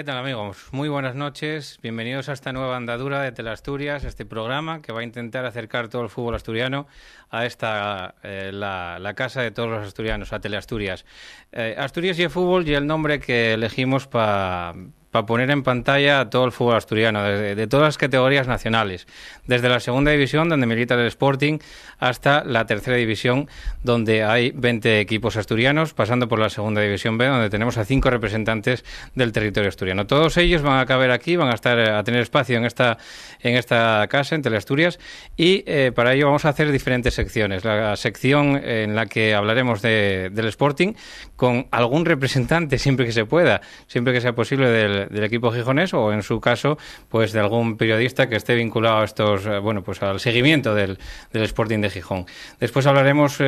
tal, amigos? Muy buenas noches, bienvenidos a esta nueva andadura de Teleasturias, este programa que va a intentar acercar todo el fútbol asturiano a esta, la casa de todos los asturianos, a Teleasturias. Asturias y el fútbol y el nombre que elegimos para poner en pantalla a todo el fútbol asturiano, de todas las categorías nacionales, desde la segunda división, donde milita el Sporting, hasta la tercera división, donde hay 20 equipos asturianos, pasando por la segunda división B, donde tenemos a 5 representantes del territorio asturiano. Todos ellos van a caber aquí, van a tener espacio en esta casa, en Teleasturias, y para ello vamos a hacer diferentes secciones. La sección en la que hablaremos del Sporting, con algún representante, siempre que se pueda, siempre que sea posible, del equipo gijonés, o en su caso pues de algún periodista que esté vinculado a estos, pues al seguimiento del Sporting de Gijón. Después abriremos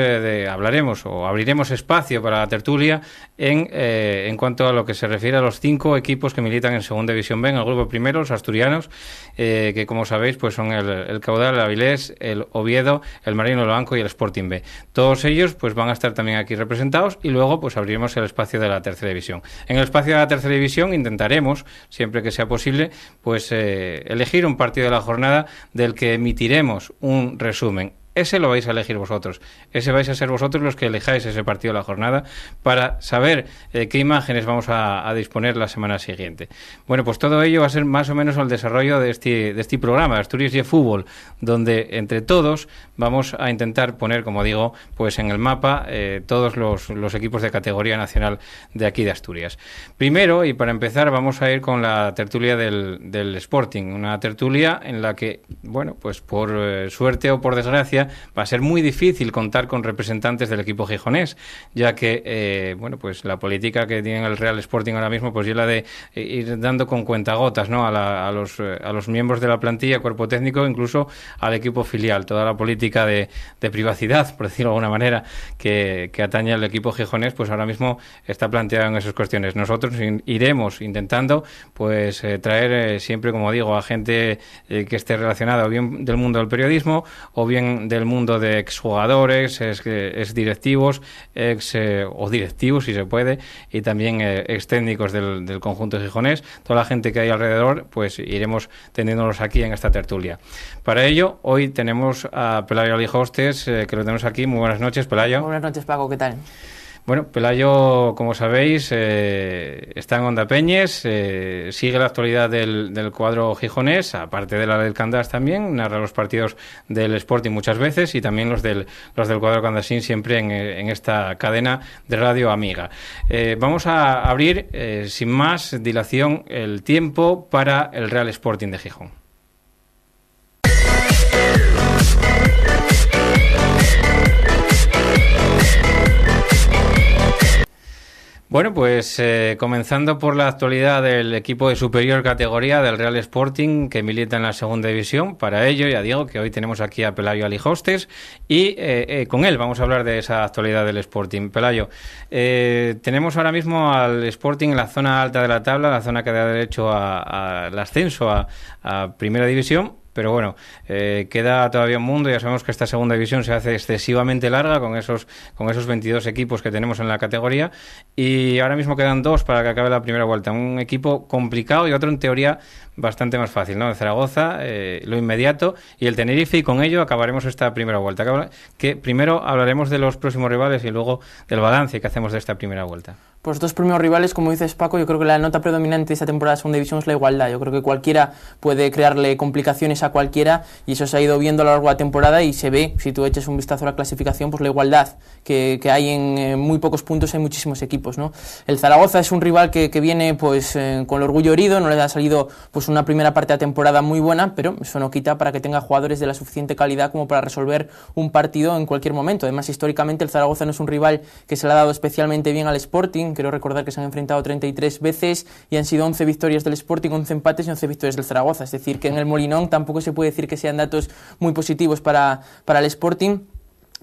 espacio para la tertulia en cuanto a lo que se refiere a los 5 equipos que militan en segunda división B, en el grupo primero, los asturianos, que como sabéis pues son el Caudal, el Avilés, el Oviedo, el Marino, el Blanco y el Sporting B. Todos ellos pues van a estar también aquí representados, y luego pues abriremos el espacio de la tercera división. En el espacio de la tercera división intentaremos, siempre que sea posible, pues elegir un partido de la jornada del que emitiremos un resumen. Ese lo vais a elegir vosotros. Ese vais a ser vosotros los que elijáis ese partido de la jornada para saber qué imágenes vamos a disponer la semana siguiente. Bueno, pues todo ello va a ser más o menos el desarrollo de este programa, Asturias y el Fútbol, donde entre todos vamos a intentar poner, como digo, pues en el mapa todos los equipos de categoría nacional de aquí de Asturias. Primero, y para empezar, vamos a ir con la tertulia del Sporting, una tertulia en la que, pues por suerte o por desgracia, va a ser muy difícil contar con representantes del equipo gijonés, ya que pues la política que tiene el Real Sporting ahora mismo pues es la de ir dando con cuentagotas, ¿no?, a los miembros de la plantilla, cuerpo técnico, incluso al equipo filial. Toda la política de privacidad, por decirlo de alguna manera, que atañe al equipo gijonés, pues ahora mismo está planteada en esas cuestiones. Nosotros iremos intentando pues traer siempre, como digo, a gente que esté relacionada o bien del mundo del periodismo o bien del mundo de exjugadores, ex directivos, o directivos si se puede, y también ex técnicos del conjunto gijonés. Toda la gente que hay alrededor, pues iremos teniéndolos aquí en esta tertulia. Para ello, hoy tenemos a Pelayo Alijostes, que lo tenemos aquí. Muy buenas noches, Pelayo. Buenas noches, Paco, ¿qué tal? Bueno, Pelayo, como sabéis, está en Onda Peñes, sigue la actualidad del cuadro gijonés, aparte de la del Candás también, narra los partidos del Sporting muchas veces, y también los del cuadro candasín, siempre en esta cadena de radio amiga. Vamos a abrir, sin más dilación, el tiempo para el Real Sporting de Gijón. Bueno, pues comenzando por la actualidad del equipo de superior categoría del Real Sporting, que milita en la segunda división. Para ello, ya digo que hoy tenemos aquí a Pelayo Alijostes, y con él vamos a hablar de esa actualidad del Sporting. Pelayo, tenemos ahora mismo al Sporting en la zona alta de la tabla, la zona que da derecho al ascenso a primera división. Pero bueno, queda todavía un mundo. Ya sabemos que esta segunda división se hace excesivamente larga con esos 22 equipos que tenemos en la categoría, y ahora mismo quedan 2 para que acabe la primera vuelta. Un equipo complicado y otro en teoría bastante más fácil, ¿no? El Zaragoza, lo inmediato, y el Tenerife, y con ello acabaremos esta primera vuelta. Que primero hablaremos de los próximos rivales y luego del balance que hacemos de esta primera vuelta. Pues 2 primeros rivales, como dices, Paco. Yo creo que la nota predominante de esta temporada de segunda división es la igualdad. Yo creo que cualquiera puede crearle complicaciones a cualquiera, y eso se ha ido viendo a lo largo de la temporada, y se ve, si tú eches un vistazo a la clasificación, pues la igualdad que hay en muy pocos puntos. Hay muchísimos equipos, ¿no? El Zaragoza es un rival que viene pues con el orgullo herido, no le ha salido pues una primera parte de la temporada muy buena, pero eso no quita para que tenga jugadores de la suficiente calidad como para resolver un partido en cualquier momento. Además, históricamente el Zaragoza no es un rival que se le ha dado especialmente bien al Sporting. Quiero recordar que se han enfrentado 33 veces y han sido 11 victorias del Sporting, 11 empates y 11 victorias del Zaragoza. Es decir, que en el Molinón tampoco se puede decir que sean datos muy positivos para el Sporting.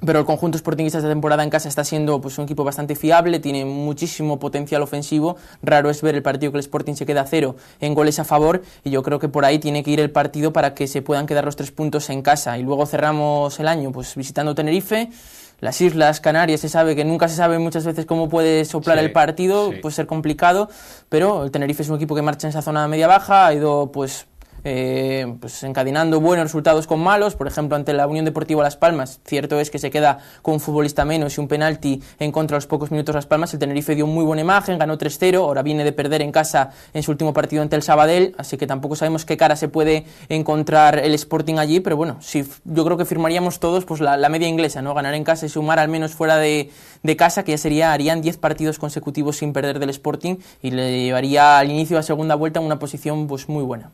Pero el conjunto sportinguista esta temporada en casa está siendo pues un equipo bastante fiable, tiene muchísimo potencial ofensivo. Raro es ver el partido que el Sporting se queda a 0 en goles a favor, y yo creo que por ahí tiene que ir el partido para que se puedan quedar los 3 puntos en casa. Y luego cerramos el año pues visitando Tenerife, las Islas Canarias se sabe que nunca se sabe muchas veces cómo puede soplar el partido, puede ser complicado, pero el Tenerife es un equipo que marcha en esa zona media-baja, ha ido pues encadenando buenos resultados con malos, por ejemplo ante la Unión Deportiva Las Palmas, cierto es que se queda con un futbolista menos y un penalti en contra a los pocos minutos Las Palmas, el Tenerife dio muy buena imagen, ganó 3-0, ahora viene de perder en casa en su último partido ante el Sabadell, así que tampoco sabemos qué cara se puede encontrar el Sporting allí, pero bueno, yo creo que firmaríamos todos pues la media inglesa, ¿no? Ganar en casa y sumar al menos fuera de casa, que ya harían 10 partidos consecutivos sin perder del Sporting y le llevaría al inicio de la segunda vuelta en una posición pues muy buena.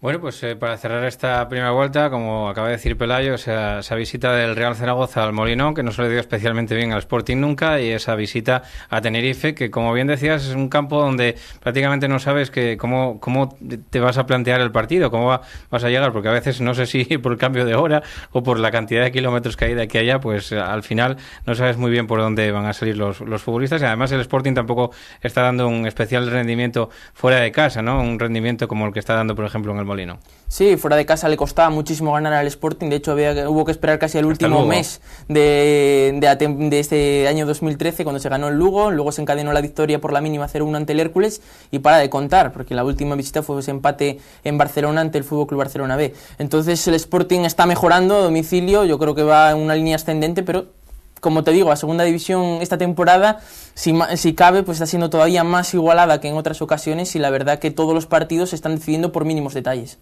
Bueno, pues para cerrar esta primera vuelta, como acaba de decir Pelayo, esa visita del Real Zaragoza al Molinón, que no se le dio especialmente bien al Sporting nunca, y esa visita a Tenerife, que como bien decías, es un campo donde prácticamente no sabes cómo te vas a plantear el partido, cómo vas a llegar, porque a veces no sé si por el cambio de hora o por la cantidad de kilómetros que hay de aquí a allá, pues al final no sabes muy bien por dónde van a salir los futbolistas, y además el Sporting tampoco está dando un especial rendimiento fuera de casa, ¿no? Un rendimiento como el que está dando, por ejemplo, en el Molino. Sí, fuera de casa le costaba muchísimo ganar al Sporting, de hecho hubo que esperar casi el último mes de este año 2013 cuando se ganó el Lugo, luego se encadenó la victoria por la mínima 0-1 ante el Hércules y para de contar, porque la última visita fue ese empate en Barcelona ante el FC Barcelona B. Entonces el Sporting está mejorando a domicilio, yo creo que va en una línea ascendente, pero como te digo, la segunda división esta temporada, si cabe, pues está siendo todavía más igualada que en otras ocasiones y la verdad que todos los partidos se están decidiendo por mínimos detalles.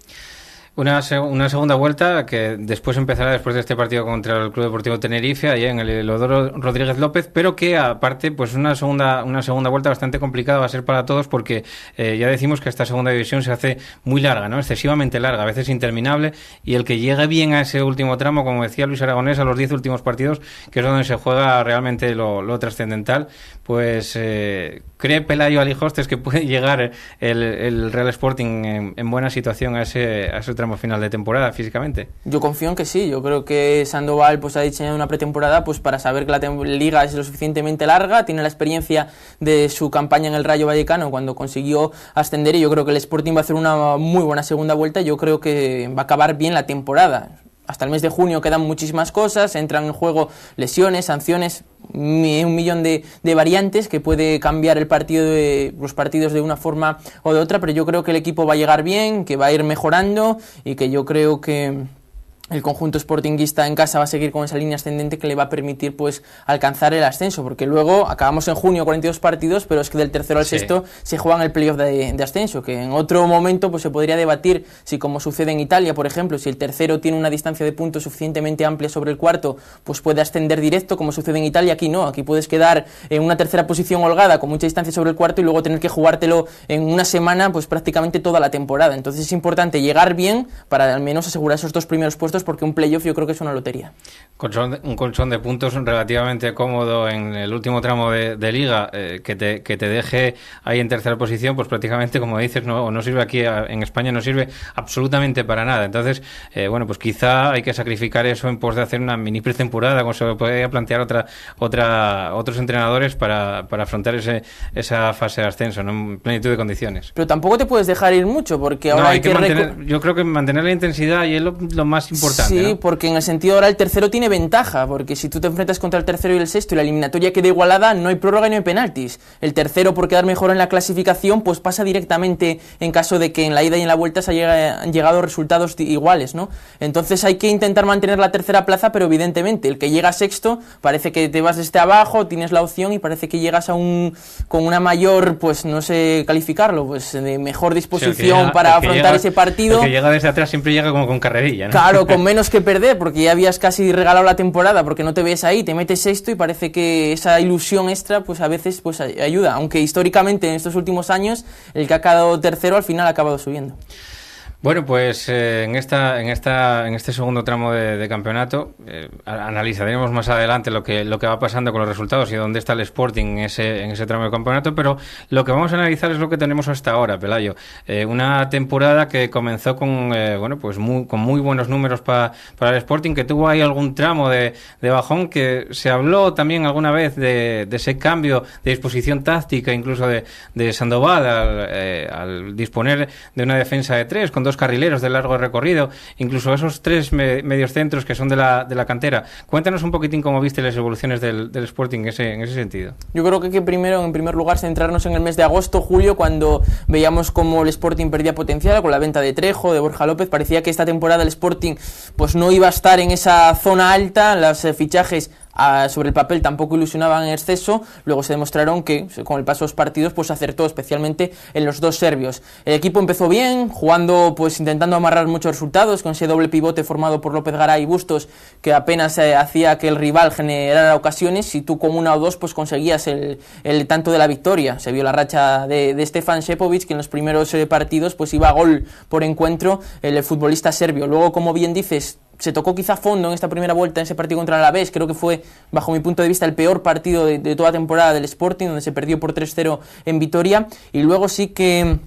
Una segunda vuelta que empezará después de este partido contra el Club Deportivo Tenerife, ahí en el Elodoro Rodríguez López, pero que aparte, pues una segunda vuelta bastante complicada va a ser para todos porque ya decimos que esta segunda división se hace muy larga, ¿no? Excesivamente larga, a veces interminable, y el que llegue bien a ese último tramo, como decía Luis Aragonés, a los 10 últimos partidos, que es donde se juega realmente lo trascendental, pues ¿cree Pelayo Alijostes que puede llegar el Real Sporting en buena situación a ese tramo final de temporada físicamente? Yo confío en que sí, yo creo que Sandoval pues ha diseñado una pretemporada pues para saber que la liga es lo suficientemente larga, tiene la experiencia de su campaña en el Rayo Vallecano cuando consiguió ascender y yo creo que el Sporting va a hacer una muy buena segunda vuelta y yo creo que va a acabar bien la temporada. Hasta el mes de junio quedan muchísimas cosas, entran en juego lesiones, sanciones, un millón de variantes que puede cambiar los partidos de una forma o de otra, pero yo creo que el equipo va a llegar bien, que va a ir mejorando y que yo creo que el conjunto sportinguista en casa va a seguir con esa línea ascendente que le va a permitir pues alcanzar el ascenso, porque luego acabamos en junio 42 partidos, pero es que del tercero al sexto se juegan el playoff de ascenso, que en otro momento pues se podría debatir si, como sucede en Italia, por ejemplo, si el tercero tiene una distancia de puntos suficientemente amplia sobre el cuarto, pues puede ascender directo, como sucede en Italia. Aquí no, aquí puedes quedar en una tercera posición holgada con mucha distancia sobre el cuarto y luego tener que jugártelo en una semana pues prácticamente toda la temporada. Entonces es importante llegar bien para al menos asegurar esos dos primeros puestos, porque un playoff yo creo que es una lotería. Un colchón de puntos relativamente cómodo en el último tramo de liga, que te deje ahí en tercera posición, pues prácticamente, como dices, no sirve aquí en España, no sirve absolutamente para nada. Entonces, bueno, pues quizá hay que sacrificar eso en pos de hacer una mini pretemporada, como se podría plantear otros entrenadores para afrontar esa fase de ascenso, ¿no? En plenitud de condiciones. Pero tampoco te puedes dejar ir mucho, porque ahora hay que mantener, yo creo que mantener la intensidad y es lo más importante. Sí, ¿no? Porque en el sentido ahora el tercero tiene ventaja, porque si tú te enfrentas contra el tercero y el sexto y la eliminatoria queda igualada, no hay prórroga y no hay penaltis. El tercero, por quedar mejor en la clasificación, pues pasa directamente en caso de que en la ida y en la vuelta se hayan llegado resultados iguales, ¿no? Entonces hay que intentar mantener la tercera plaza, pero evidentemente el que llega sexto parece que te vas desde abajo, tienes la opción y parece que llegas con una mayor, pues no sé calificarlo, pues de mejor disposición para afrontar ese partido. El que llega desde atrás siempre llega como con carrerilla, ¿no? Claro, con menos que perder, porque ya habías casi regalado la temporada porque no te ves ahí, te metes sexto y parece que esa ilusión extra pues a veces pues ayuda, aunque históricamente en estos últimos años el que ha quedado tercero al final ha acabado subiendo. Bueno, pues en este segundo tramo de campeonato analizaremos más adelante lo que va pasando con los resultados y dónde está el Sporting en ese tramo de campeonato, pero lo que vamos a analizar es lo que tenemos hasta ahora, Pelayo. Una temporada que comenzó con muy buenos números para el Sporting, que tuvo ahí algún tramo de bajón, que se habló también alguna vez de ese cambio de disposición táctica, incluso de Sandoval al disponer de una defensa de tres, con dos dos carrileros de largo recorrido, incluso esos tres mediocentros que son de la cantera. Cuéntanos un poquitín cómo viste las evoluciones del Sporting en ese sentido. Yo creo que primero, en primer lugar, centrarnos en el mes de agosto, julio, cuando veíamos cómo el Sporting perdía potencial con la venta de Trejo, de Borja López. Parecía que esta temporada el Sporting pues no iba a estar en esa zona alta, los fichajes sobre el papel tampoco ilusionaban en exceso. Luego se demostraron que con el paso de los partidos pues acertó, especialmente en los dos serbios. El equipo empezó bien, jugando, pues intentando amarrar muchos resultados, con ese doble pivote formado por López Garay y Bustos, que apenas hacía que el rival generara ocasiones, y tú con una o dos pues conseguías el tanto de la victoria. Se vio la racha de Stefan Šepović, que en los primeros partidos pues iba a gol por encuentro el futbolista serbio. Luego, como bien dices, se tocó quizá fondo en esta primera vuelta en ese partido contra el Alavés. Creo que fue, bajo mi punto de vista, el peor partido de toda temporada del Sporting, donde se perdió por 3-0 en Vitoria. Y luego sí que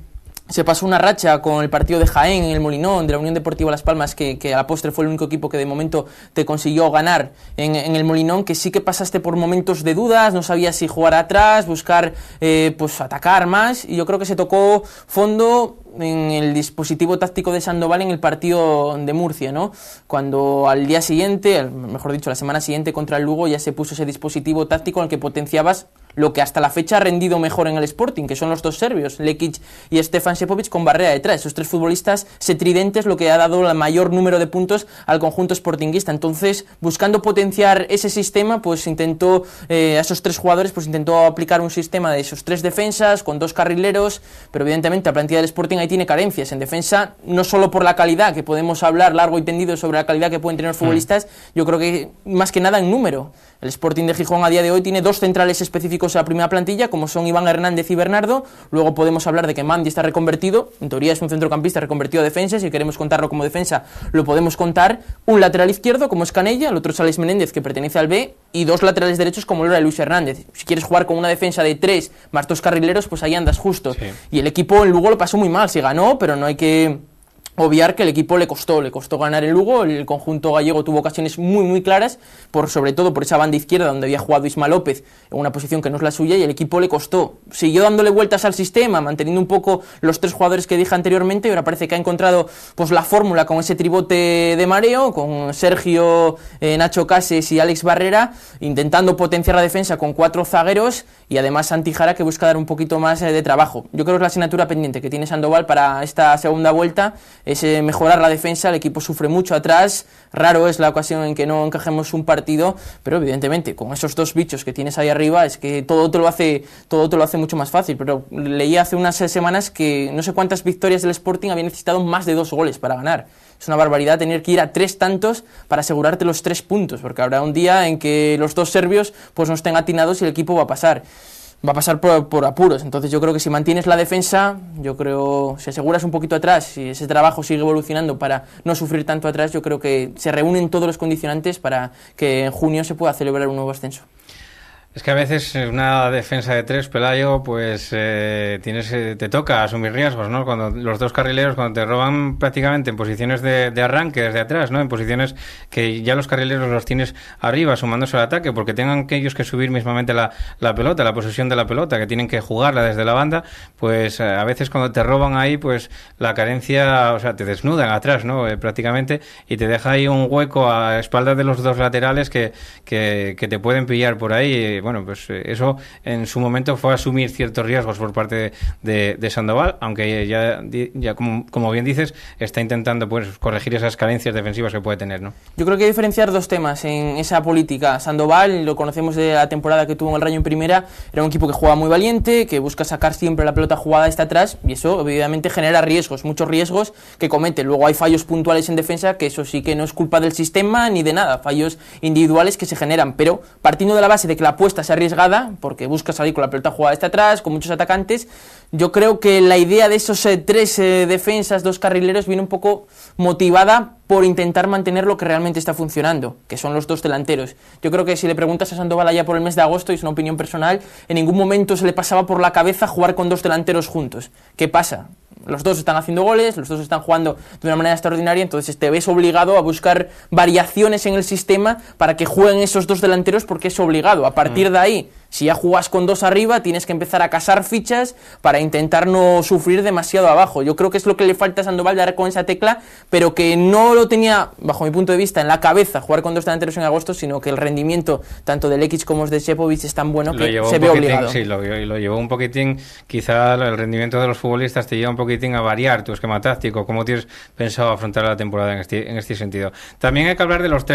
se pasó una racha con el partido de Jaén en el Molinón, de la Unión Deportiva Las Palmas, que a la postre fue el único equipo que de momento te consiguió ganar en el Molinón, que sí que pasaste por momentos de dudas, no sabías si jugar atrás, buscar pues atacar más, y yo creo que se tocó fondo en el dispositivo táctico de Sandoval en el partido de Murcia, ¿no? Cuando al día siguiente, mejor dicho, la semana siguiente contra el Lugo, ya se puso ese dispositivo táctico en el que potenciabas lo que hasta la fecha ha rendido mejor en el Sporting, que son los dos serbios, Lekic y Stefan Šepović, con Barrea detrás. Esos tres futbolistas, ese tridente, es lo que ha dado el mayor número de puntos al conjunto sportinguista. Entonces, buscando potenciar ese sistema, pues intentó, a esos tres jugadores, pues intentó aplicar un sistema de esos tres defensas, con dos carrileros, pero evidentemente la plantilla del Sporting ahí tiene carencias en defensa, no solo por la calidad, que podemos hablar largo y tendido sobre la calidad que pueden tener los futbolistas, yo creo que más que nada en número. El Sporting de Gijón a día de hoy tiene dos centrales específicos a la primera plantilla, como son Iván Hernández y Bernardo. Luego podemos hablar de que Mandi está reconvertido, en teoría es un centrocampista reconvertido a defensa, si queremos contarlo como defensa lo podemos contar. Un lateral izquierdo como es Canella, el otro es Alex Menéndez, que pertenece al B, y dos laterales derechos como lo era Luis Hernández. Si quieres jugar con una defensa de 3 más 2 carrileros, pues ahí andas justo. Sí. Y el equipo en Lugo lo pasó muy mal, se ganó, pero no hay que obviar que el equipo le costó ganar el Lugo. El conjunto gallego tuvo ocasiones muy claras, sobre todo por esa banda izquierda donde había jugado Isma López en una posición que no es la suya, y el equipo le costó. Siguió dándole vueltas al sistema, manteniendo un poco los tres jugadores que dije anteriormente, y ahora parece que ha encontrado pues la fórmula con ese tribote de mareo, con Sergio, Nacho Cases y Alex Barrera, intentando potenciar la defensa con 4 zagueros, y además Santi Jara, que busca dar un poquito más de trabajo. Yo creo que es la asignatura pendiente que tiene Sandoval para esta segunda vuelta, es mejorar la defensa. El equipo sufre mucho atrás, raro es la ocasión en que no encajemos un partido, pero evidentemente con esos dos bichos que tienes ahí arriba es que todo te lo hace mucho más fácil. Pero leí hace unas semanas que no sé cuántas victorias del Sporting había necesitado más de 2 goles para ganar. Es una barbaridad tener que ir a 3 tantos para asegurarte los 3 puntos, porque habrá un día en que los dos serbios pues no estén atinados y el equipo va a pasar por apuros. Entonces yo creo que si mantienes la defensa, si aseguras un poquito atrás, si ese trabajo sigue evolucionando para no sufrir tanto atrás, yo creo que se reúnen todos los condicionantes para que en junio se pueda celebrar un nuevo ascenso. Es que a veces una defensa de 3, Pelayo, pues te toca asumir riesgos, ¿no? Cuando los dos carrileros, cuando te roban prácticamente en posiciones de arranque desde atrás, ¿no? En posiciones que ya los carrileros los tienes arriba, sumándose al ataque, porque tengan que ellos que subir mismamente la pelota, la posesión de la pelota, que tienen que jugarla desde la banda, pues a veces cuando te roban ahí, pues la carencia, o sea, te desnudan atrás, ¿no? Prácticamente, y te deja ahí un hueco a espaldas de los dos laterales que te pueden pillar por ahí. Bueno, pues eso en su momento fue asumir ciertos riesgos por parte de Sandoval, aunque ya como bien dices, está intentando pues corregir esas carencias defensivas que puede tener, ¿no? Yo creo que hay que diferenciar dos temas en esa política. Sandoval, lo conocemos de la temporada que tuvo en el Rayo en primera, era un equipo que juega muy valiente, que busca sacar siempre la pelota jugada hasta atrás, y eso evidentemente genera riesgos, muchos riesgos que comete. Luego hay fallos puntuales en defensa, que eso sí que no es culpa del sistema ni de nada, fallos individuales que se generan, pero partiendo de la base de que la apuesta es arriesgada, porque busca salir con la pelota jugada hasta atrás, con muchos atacantes, yo creo que la idea de esos 3 defensas, 2 carrileros, viene un poco motivada por intentar mantener lo que realmente está funcionando, que son los 2 delanteros. Yo creo que si le preguntas a Sandoval allá por el mes de agosto, y es una opinión personal, en ningún momento se le pasaba por la cabeza jugar con 2 delanteros juntos. ¿Qué pasa? Los 2 están haciendo goles, los 2 están jugando de una manera extraordinaria, entonces te ves obligado a buscar variaciones en el sistema para que jueguen esos 2 delanteros, porque es obligado. A partir de ahí, Si ya jugas con 2 arriba, tienes que empezar a casar fichas para intentar no sufrir demasiado abajo. Yo creo que es lo que le falta a Sandoval, dar con esa tecla, pero que no lo tenía, bajo mi punto de vista, en la cabeza jugar con 2 delanteros en agosto, sino que el rendimiento tanto de Lekic como de Sepovic es tan bueno que se ve obligado. Sí, lo llevó un poquitín, quizá el rendimiento de los futbolistas te lleva un poquitín a variar tu esquema táctico, cómo tienes pensado afrontar la temporada en este sentido. También hay que hablar de los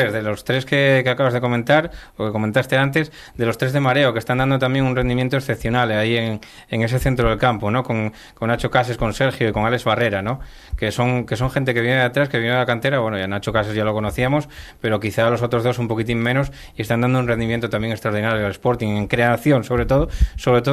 tres que acabas de comentar, o que comentaste antes, de los 3 de mareo, que están dando también un rendimiento excepcional ahí en ese centro del campo, ¿no? Con Nacho Cases, con Sergio y con Alex Barrera, ¿no? Que son gente que viene de atrás, que viene de la cantera. Bueno, ya Nacho Cases ya lo conocíamos, pero quizá los otros 2 un poquitín menos, y están dando un rendimiento también extraordinario al Sporting, en creación, sobre todo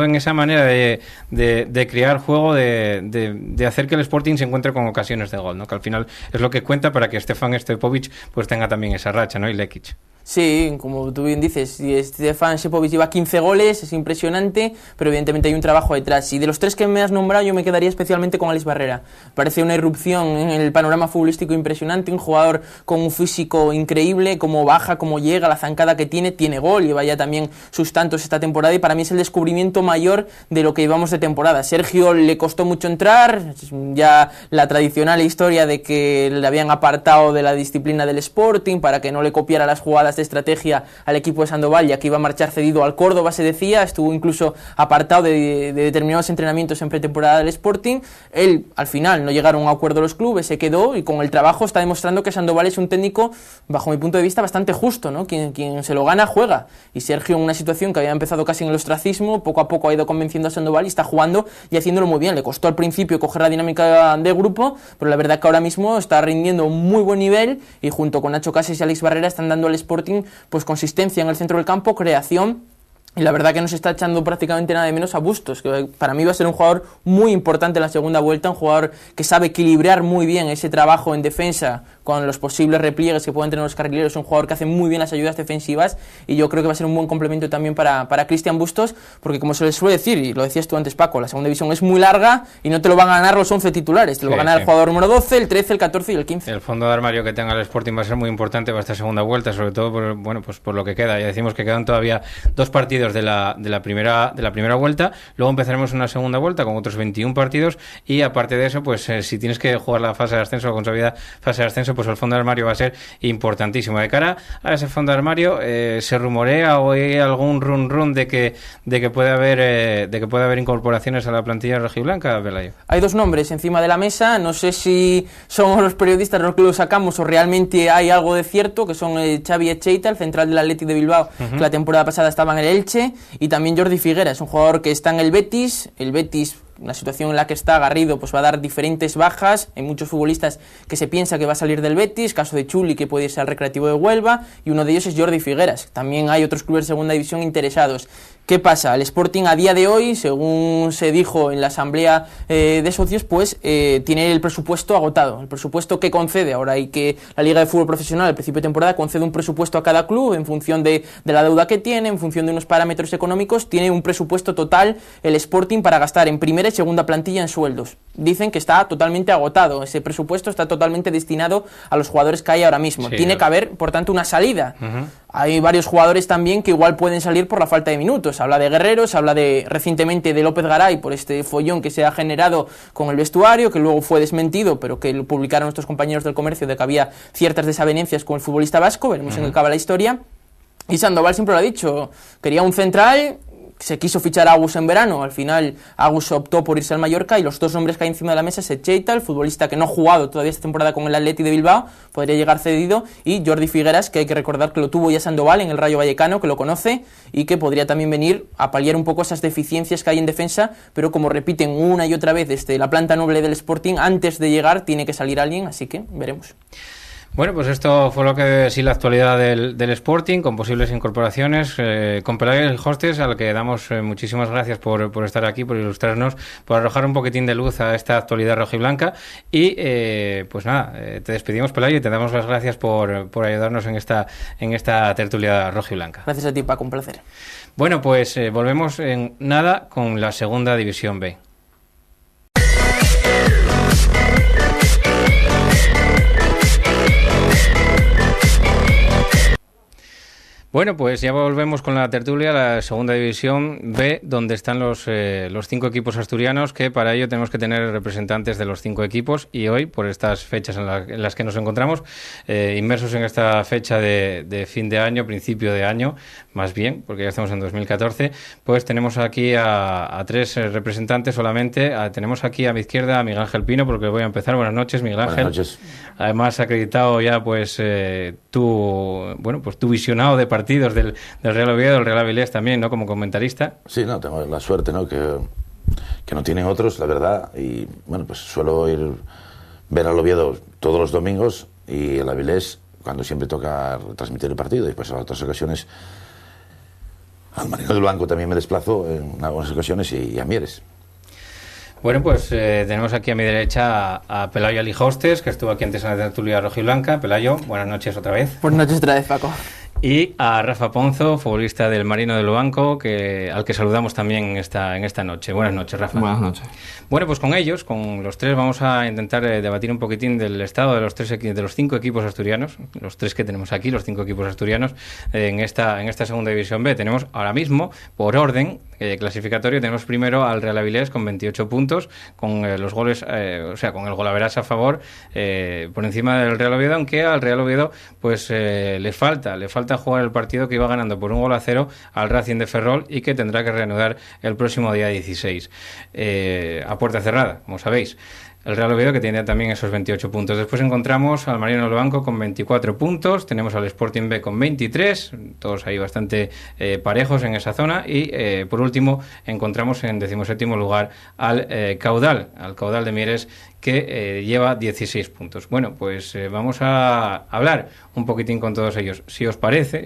en esa manera de crear juego, de hacer que el Sporting se encuentre con ocasiones de gol, ¿no? Que al final es lo que cuenta para que Stefan Sepovic pues tenga también esa racha, ¿no? Y Lekic. Sí, como tú bien dices, Stefan Sepovic lleva 15 goles, es impresionante, pero evidentemente hay un trabajo detrás. Y de los 3 que me has nombrado, yo me quedaría especialmente con Alex Barrera. Parece una irrupción en el panorama futbolístico impresionante, un jugador con un físico increíble, cómo baja, cómo llega, la zancada que tiene gol, lleva ya también sus tantos esta temporada, y para mí es el descubrimiento mayor de lo que llevamos de temporada. Sergio le costó mucho entrar, ya la tradicional historia de que le habían apartado de la disciplina del Sporting para que no le copiara las jugadas de estrategia al equipo de Sandoval, ya que iba a marchar cedido al Córdoba, se decía, estuvo incluso apartado de determinados entrenamientos en pretemporada del Sporting. Él, al final, no llegaron a un acuerdo los clubes, se quedó, y con el trabajo está demostrando que Sandoval es un técnico, bajo mi punto de vista, bastante justo, ¿no? Quien se lo gana, juega. Y Sergio, en una situación que había empezado casi en el ostracismo, poco a poco ha ido convenciendo a Sandoval y está jugando y haciéndolo muy bien. Le costó al principio coger la dinámica de grupo, pero la verdad que ahora mismo está rindiendo un muy buen nivel, y junto con Nacho Cases y Alex Barrera están dando al Sporting pues consistencia en el centro del campo, creación, y la verdad que no se está echando prácticamente nada de menos a Bustos, que para mí va a ser un jugador muy importante en la segunda vuelta, un jugador que sabe equilibrar muy bien ese trabajo en defensa con los posibles repliegues que pueden tener los carrileros. Es un jugador que hace muy bien las ayudas defensivas, y yo creo que va a ser un buen complemento también para Cristian Bustos, porque como se les suele decir, y lo decías tú antes, Paco, la segunda división es muy larga y no te lo van a ganar los 11 titulares, te lo va a ganar el jugador número 12, el 13, el 14 y el 15. El fondo de armario que tenga el Sporting va a ser muy importante para esta segunda vuelta, sobre todo por lo que queda. Ya decimos que quedan todavía 2 partidos de la primera vuelta, luego empezaremos una segunda vuelta con otros 21 partidos, y aparte de eso, pues si tienes que jugar la fase de ascenso, la consabida fase de ascenso, pues el fondo de armario va a ser importantísimo. De cara a ese fondo de armario, se rumorea o hay algún run de que puede haber incorporaciones a la plantilla rojiblanca, Pelayo. Hay 2 nombres encima de la mesa, no sé si somos los periodistas los que lo sacamos o realmente hay algo de cierto, que son Xavi Echeita, el central del Athletic de Bilbao, que la temporada pasada estaba en el Elche, y también Jordi Figueras, un jugador que está en el Betis, una situación en la que está Garrido, pues va a dar diferentes bajas. Hay muchos futbolistas que se piensa que va a salir del Betis, caso de Chuli, que puede irse al Recreativo de Huelva, y uno de ellos es Jordi Figueras. También hay otros clubes de segunda división interesados. ¿Qué pasa? El Sporting a día de hoy, según se dijo en la asamblea de socios, pues tiene el presupuesto agotado. El presupuesto que concede ahora, y que la Liga de Fútbol Profesional al principio de temporada concede un presupuesto a cada club en función de la deuda que tiene, en función de unos parámetros económicos. Tiene un presupuesto total el Sporting para gastar en primera y segunda plantilla en sueldos. Dicen que está totalmente agotado. Ese presupuesto está totalmente destinado a los jugadores que hay ahora mismo. Sí, tiene que haber, por tanto, una salida. Hay varios jugadores también que igual pueden salir por la falta de minutos. Habla de Guerrero, se habla recientemente de López Garay por este follón que se ha generado con el vestuario, que luego fue desmentido, pero que lo publicaron nuestros compañeros del Comercio, de que había ciertas desavenencias con el futbolista vasco. Veremos en qué acaba la historia. Y Sandoval siempre lo ha dicho, quería un central. Se quiso fichar a Agus en verano, al final Agus optó por irse al Mallorca, y los 2 nombres que hay encima de la mesa es Echeita, el futbolista que no ha jugado todavía esta temporada con el Athletic de Bilbao, podría llegar cedido, y Jordi Figueras, que hay que recordar que lo tuvo ya Sandoval en el Rayo Vallecano, que lo conoce, y que podría también venir a paliar un poco esas deficiencias que hay en defensa, pero como repiten una y otra vez desde la planta noble del Sporting, antes de llegar tiene que salir alguien, así que veremos. Bueno, pues esto fue lo que sí la actualidad del Sporting, con posibles incorporaciones, con Pelayo Hostes, al que damos muchísimas gracias por estar aquí, por ilustrarnos, por arrojar un poquitín de luz a esta actualidad rojiblanca. Y pues nada, te despedimos, Pelayo, y te damos las gracias por ayudarnos en esta tertulia rojiblanca. Gracias a ti, Paco, un placer. Bueno, pues volvemos en nada con la segunda división B. Bueno, pues ya volvemos con la tertulia, la segunda división B, donde están los 5 equipos asturianos, que para ello tenemos que tener representantes de los 5 equipos, y hoy, por estas fechas en las que nos encontramos, inmersos en esta fecha de fin de año, principio de año, más bien, porque ya estamos en 2014, pues tenemos aquí a 3 representantes solamente. Tenemos aquí a mi izquierda a Miguel Ángel Pino, porque voy a empezar. Buenas noches, Miguel Ángel. Buenas noches. Además, acreditado ya pues tu visionado de partidos del Real Oviedo, del Real Avilés también, ¿no? Como comentarista. Sí, no, tengo la suerte, ¿no? Que no tienen otros, la verdad. Y bueno, pues suelo ver al Oviedo todos los domingos y el Avilés cuando siempre toca transmitir el partido. Y pues en otras ocasiones al Marino del Blanco también me desplazo en algunas ocasiones y a Mieres. Bueno, pues tenemos aquí a mi derecha a Pelayo Alijostes, que estuvo aquí antes en la tertulia rojiblanca. Pelayo, buenas noches otra vez. Buenas noches otra vez, Paco. Y a Rafa Ponzo, futbolista del Marino del Banco, al que saludamos también en esta noche. Buenas noches, Rafa. Buenas noches. Bueno, pues con ellos, con los 3, vamos a intentar debatir un poquitín del estado de los 5 equipos asturianos, los 3 que tenemos aquí, los 5 equipos asturianos, en esta segunda división B. Tenemos ahora mismo, por orden clasificatorio, tenemos primero al Real Avilés con 28 puntos, con los goles, con el golaveras a favor, por encima del Real Oviedo, aunque al Real Oviedo pues le falta jugar el partido que iba ganando por 1-0 al Racing de Ferrol y que tendrá que reanudar el próximo día 16 a puerta cerrada, como sabéis. El Real Oviedo, que tiene también esos 28 puntos. Después encontramos al Marino del Banco con 24 puntos. Tenemos al Sporting B con 23. Todos ahí bastante parejos en esa zona. Y por último encontramos en 17º lugar al Caudal de Mieres, que lleva 16 puntos. Bueno, pues vamos a hablar un poquitín con todos ellos. Si os parece,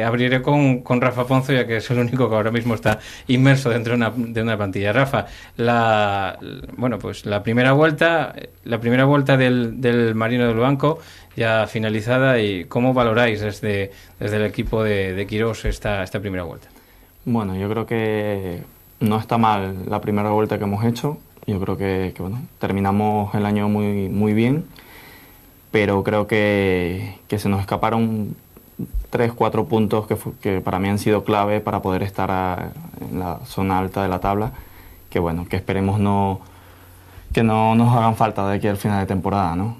abriré con Rafa Ponzo, ya que es el único que ahora mismo está inmerso dentro de una plantilla. Rafa, la primera vuelta del Marino del Banco ya finalizada, y ¿cómo valoráis desde el equipo de Quirós esta primera vuelta? Bueno, yo creo que no está mal la primera vuelta que hemos hecho. Yo creo que terminamos el año muy, muy bien, pero creo que se nos escaparon 3-4 puntos que para mí han sido clave para poder estar en la zona alta de la tabla, que esperemos que no nos hagan falta de aquí al final de temporada, ¿no?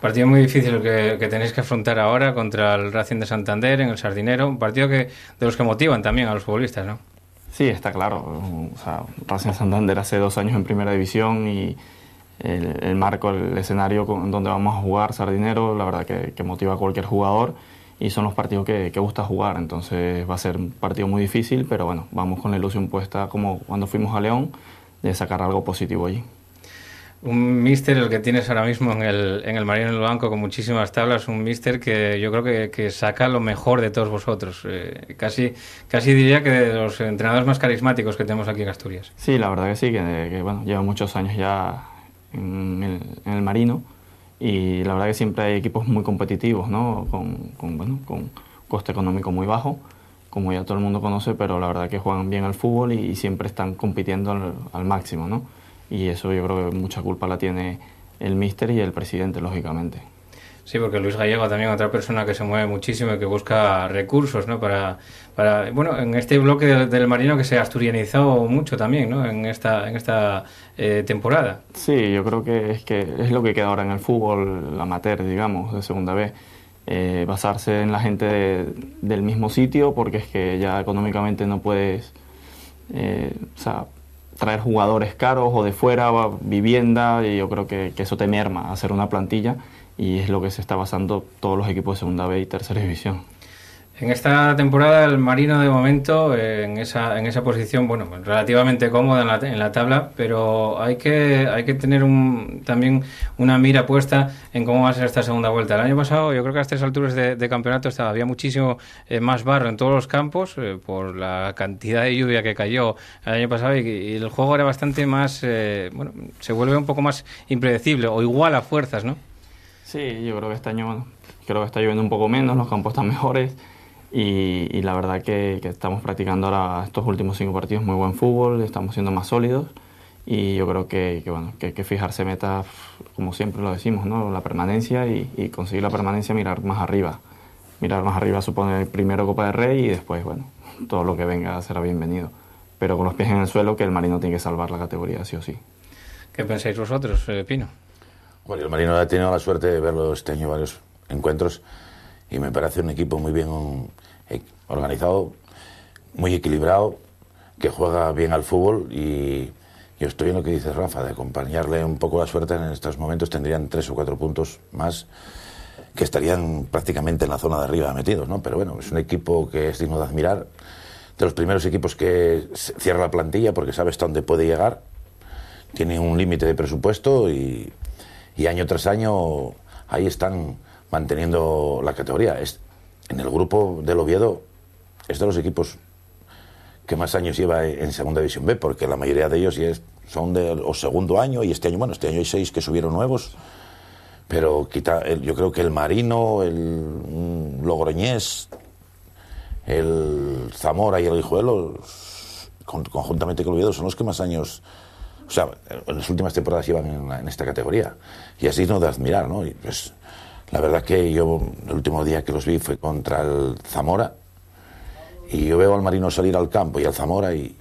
Partido muy difícil que tenéis que afrontar ahora contra el Racing de Santander en el Sardinero, un partido de los que motivan también a los futbolistas, ¿no? Sí, está claro. Racing Santander hace 2 años en primera división y el marco, el escenario donde vamos a jugar, Sardinero, la verdad que motiva a cualquier jugador y son los partidos que gusta jugar. Entonces va a ser un partido muy difícil, pero bueno, vamos con la ilusión puesta como cuando fuimos a León de sacar algo positivo allí. Un míster el que tienes ahora mismo en el Marino del Banco, con muchísimas tablas, un míster que yo creo que saca lo mejor de todos vosotros. Casi diría que de los entrenadores más carismáticos que tenemos aquí en Asturias. Sí, la verdad que sí, que lleva muchos años ya en el Marino, y la verdad que siempre hay equipos muy competitivos, ¿no? Con coste económico muy bajo, como ya todo el mundo conoce, pero la verdad que juegan bien al fútbol y siempre están compitiendo al máximo, ¿no? Y eso yo creo que mucha culpa la tiene el míster y el presidente, lógicamente. Sí, porque Luis Gallego también, otra persona que se mueve muchísimo y que busca recursos, ¿no? Para en este bloque del Marino, que se asturianizó mucho también, ¿no? En esta temporada. Sí, yo creo que es lo que queda ahora en el fútbol amateur, digamos, de segunda B. Basarse en la gente del mismo sitio, porque es que ya económicamente no puedes traer jugadores caros o de fuera, vivienda, y yo creo que eso te merma a hacer una plantilla, y es lo que se está basando todos los equipos de segunda B y tercera división. En esta temporada el Marino de momento en esa posición, relativamente cómoda en la tabla, pero hay que tener también una mira puesta en cómo va a ser esta segunda vuelta. El año pasado, yo creo que a estas alturas de campeonato había muchísimo más barro en todos los campos por la cantidad de lluvia que cayó el año pasado, y el juego era bastante más, se vuelve un poco más impredecible o igual a fuerzas, ¿no? Sí, yo creo que este año está lloviendo un poco menos, los campos están mejores. Y la verdad que estamos practicando ahora estos últimos 5 partidos muy buen fútbol, estamos siendo más sólidos, y yo creo que hay que fijarse metas, como siempre lo decimos, ¿no? La permanencia, y conseguir la permanencia, mirar más arriba. mirar más arriba supone primero Copa del Rey y después, bueno, todo lo que venga será bienvenido. Pero con los pies en el suelo, que el Marino tiene que salvar la categoría, sí o sí. ¿Qué pensáis vosotros, Pino? Bueno, el Marino ha tenido la suerte de verlo este año varios encuentros y me parece un equipo muy bien organizado, muy equilibrado, que juega bien al fútbol y yo estoy en lo que dice Rafa, de acompañarle un poco la suerte en estos momentos tendrían 3 o 4 puntos más que estarían prácticamente en la zona de arriba metidos, ¿no? Pero bueno, es un equipo que es digno de admirar, de los primeros equipos que cierra la plantilla porque sabe hasta dónde puede llegar, tiene un límite de presupuesto y año tras año ahí están manteniendo la categoría. En el grupo del Oviedo es de los equipos que más años lleva en Segunda División B, porque la mayoría de ellos son de segundo año y este año hay 6 que subieron nuevos, pero yo creo que el Marino, el Logroñés, el Zamora y el Guijuelo, conjuntamente con el Oviedo, son los que más años, o sea, en las últimas temporadas llevan en esta categoría. Y así no de admirar, ¿no? Y pues, la verdad que yo, el último día que los vi fue contra el Zamora, y yo veo al Marino salir al campo y al Zamora y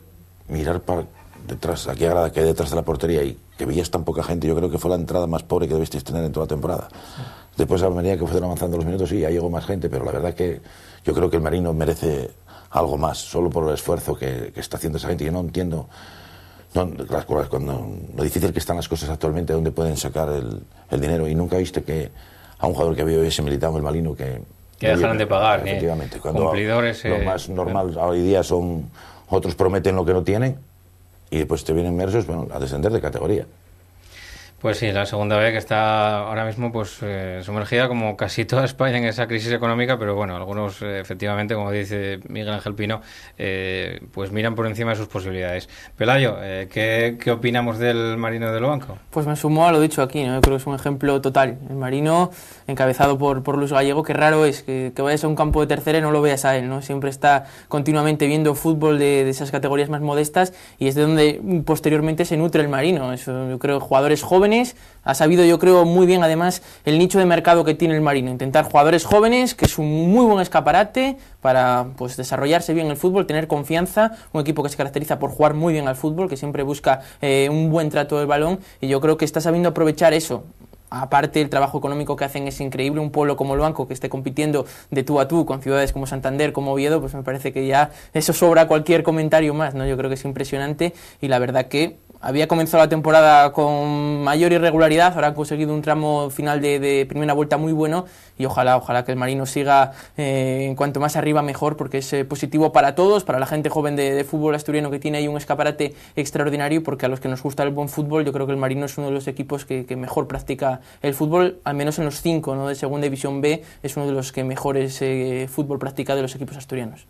mirar para detrás, aquí grada que hay detrás de la portería y que veías tan poca gente, yo creo que fue la entrada más pobre que debisteis tener en toda la temporada. Después a medida que fueron avanzando los minutos, sí, ya llegó más gente, pero la verdad que yo creo que el Marino merece algo más, solo por el esfuerzo que está haciendo esa gente. Yo no entiendo lo difícil que están las cosas actualmente, dónde pueden sacar el dinero, y nunca viste que a un jugador que había ese militado en el Marino que dejaran de pagar, efectivamente, cuando cumplidores, lo más normal hoy día son otros prometen lo que no tienen y después te vienen inmersos, bueno, a descender de categoría. Pues sí, la segunda B que está ahora mismo pues sumergida como casi toda España en esa crisis económica, pero bueno, algunos efectivamente, como dice Miguel Ángel Pino, pues miran por encima de sus posibilidades. Pelayo, ¿qué opinamos del Marino de Lobanco? Pues me sumo a lo dicho aquí, ¿no? Yo creo que es un ejemplo total. El Marino, encabezado por Luis Gallego, que raro es que vayas a un campo de tercera y no lo veas a él, ¿no? Siempre está continuamente viendo fútbol de esas categorías más modestas y es de donde posteriormente se nutre el Marino. Eso, yo creo, jugadores jóvenes. Ha sabido, yo creo, muy bien además el nicho de mercado que tiene el Marino, intentar jugadores jóvenes, que es un muy buen escaparate para pues desarrollarse bien el fútbol, tener confianza, un equipo que se caracteriza por jugar muy bien al fútbol, que siempre busca un buen trato del balón, y yo creo que está sabiendo aprovechar eso. Aparte, el trabajo económico que hacen es increíble. Un pueblo como Lobanco que esté compitiendo de tú a tú con ciudades como Santander, como Oviedo, pues me parece que ya eso sobra cualquier comentario más, ¿no? Yo creo que es impresionante y la verdad que había comenzado la temporada con mayor irregularidad, ahora han conseguido un tramo final de primera vuelta muy bueno y ojalá que el Marino siga en cuanto más arriba mejor, porque es positivo para todos, para la gente joven de fútbol asturiano que tiene ahí un escaparate extraordinario, porque a los que nos gusta el buen fútbol yo creo que el Marino es uno de los equipos que mejor practica el fútbol, al menos en los 5, ¿no?, de Segunda División B, es uno de los que mejores fútbol practica de los equipos asturianos.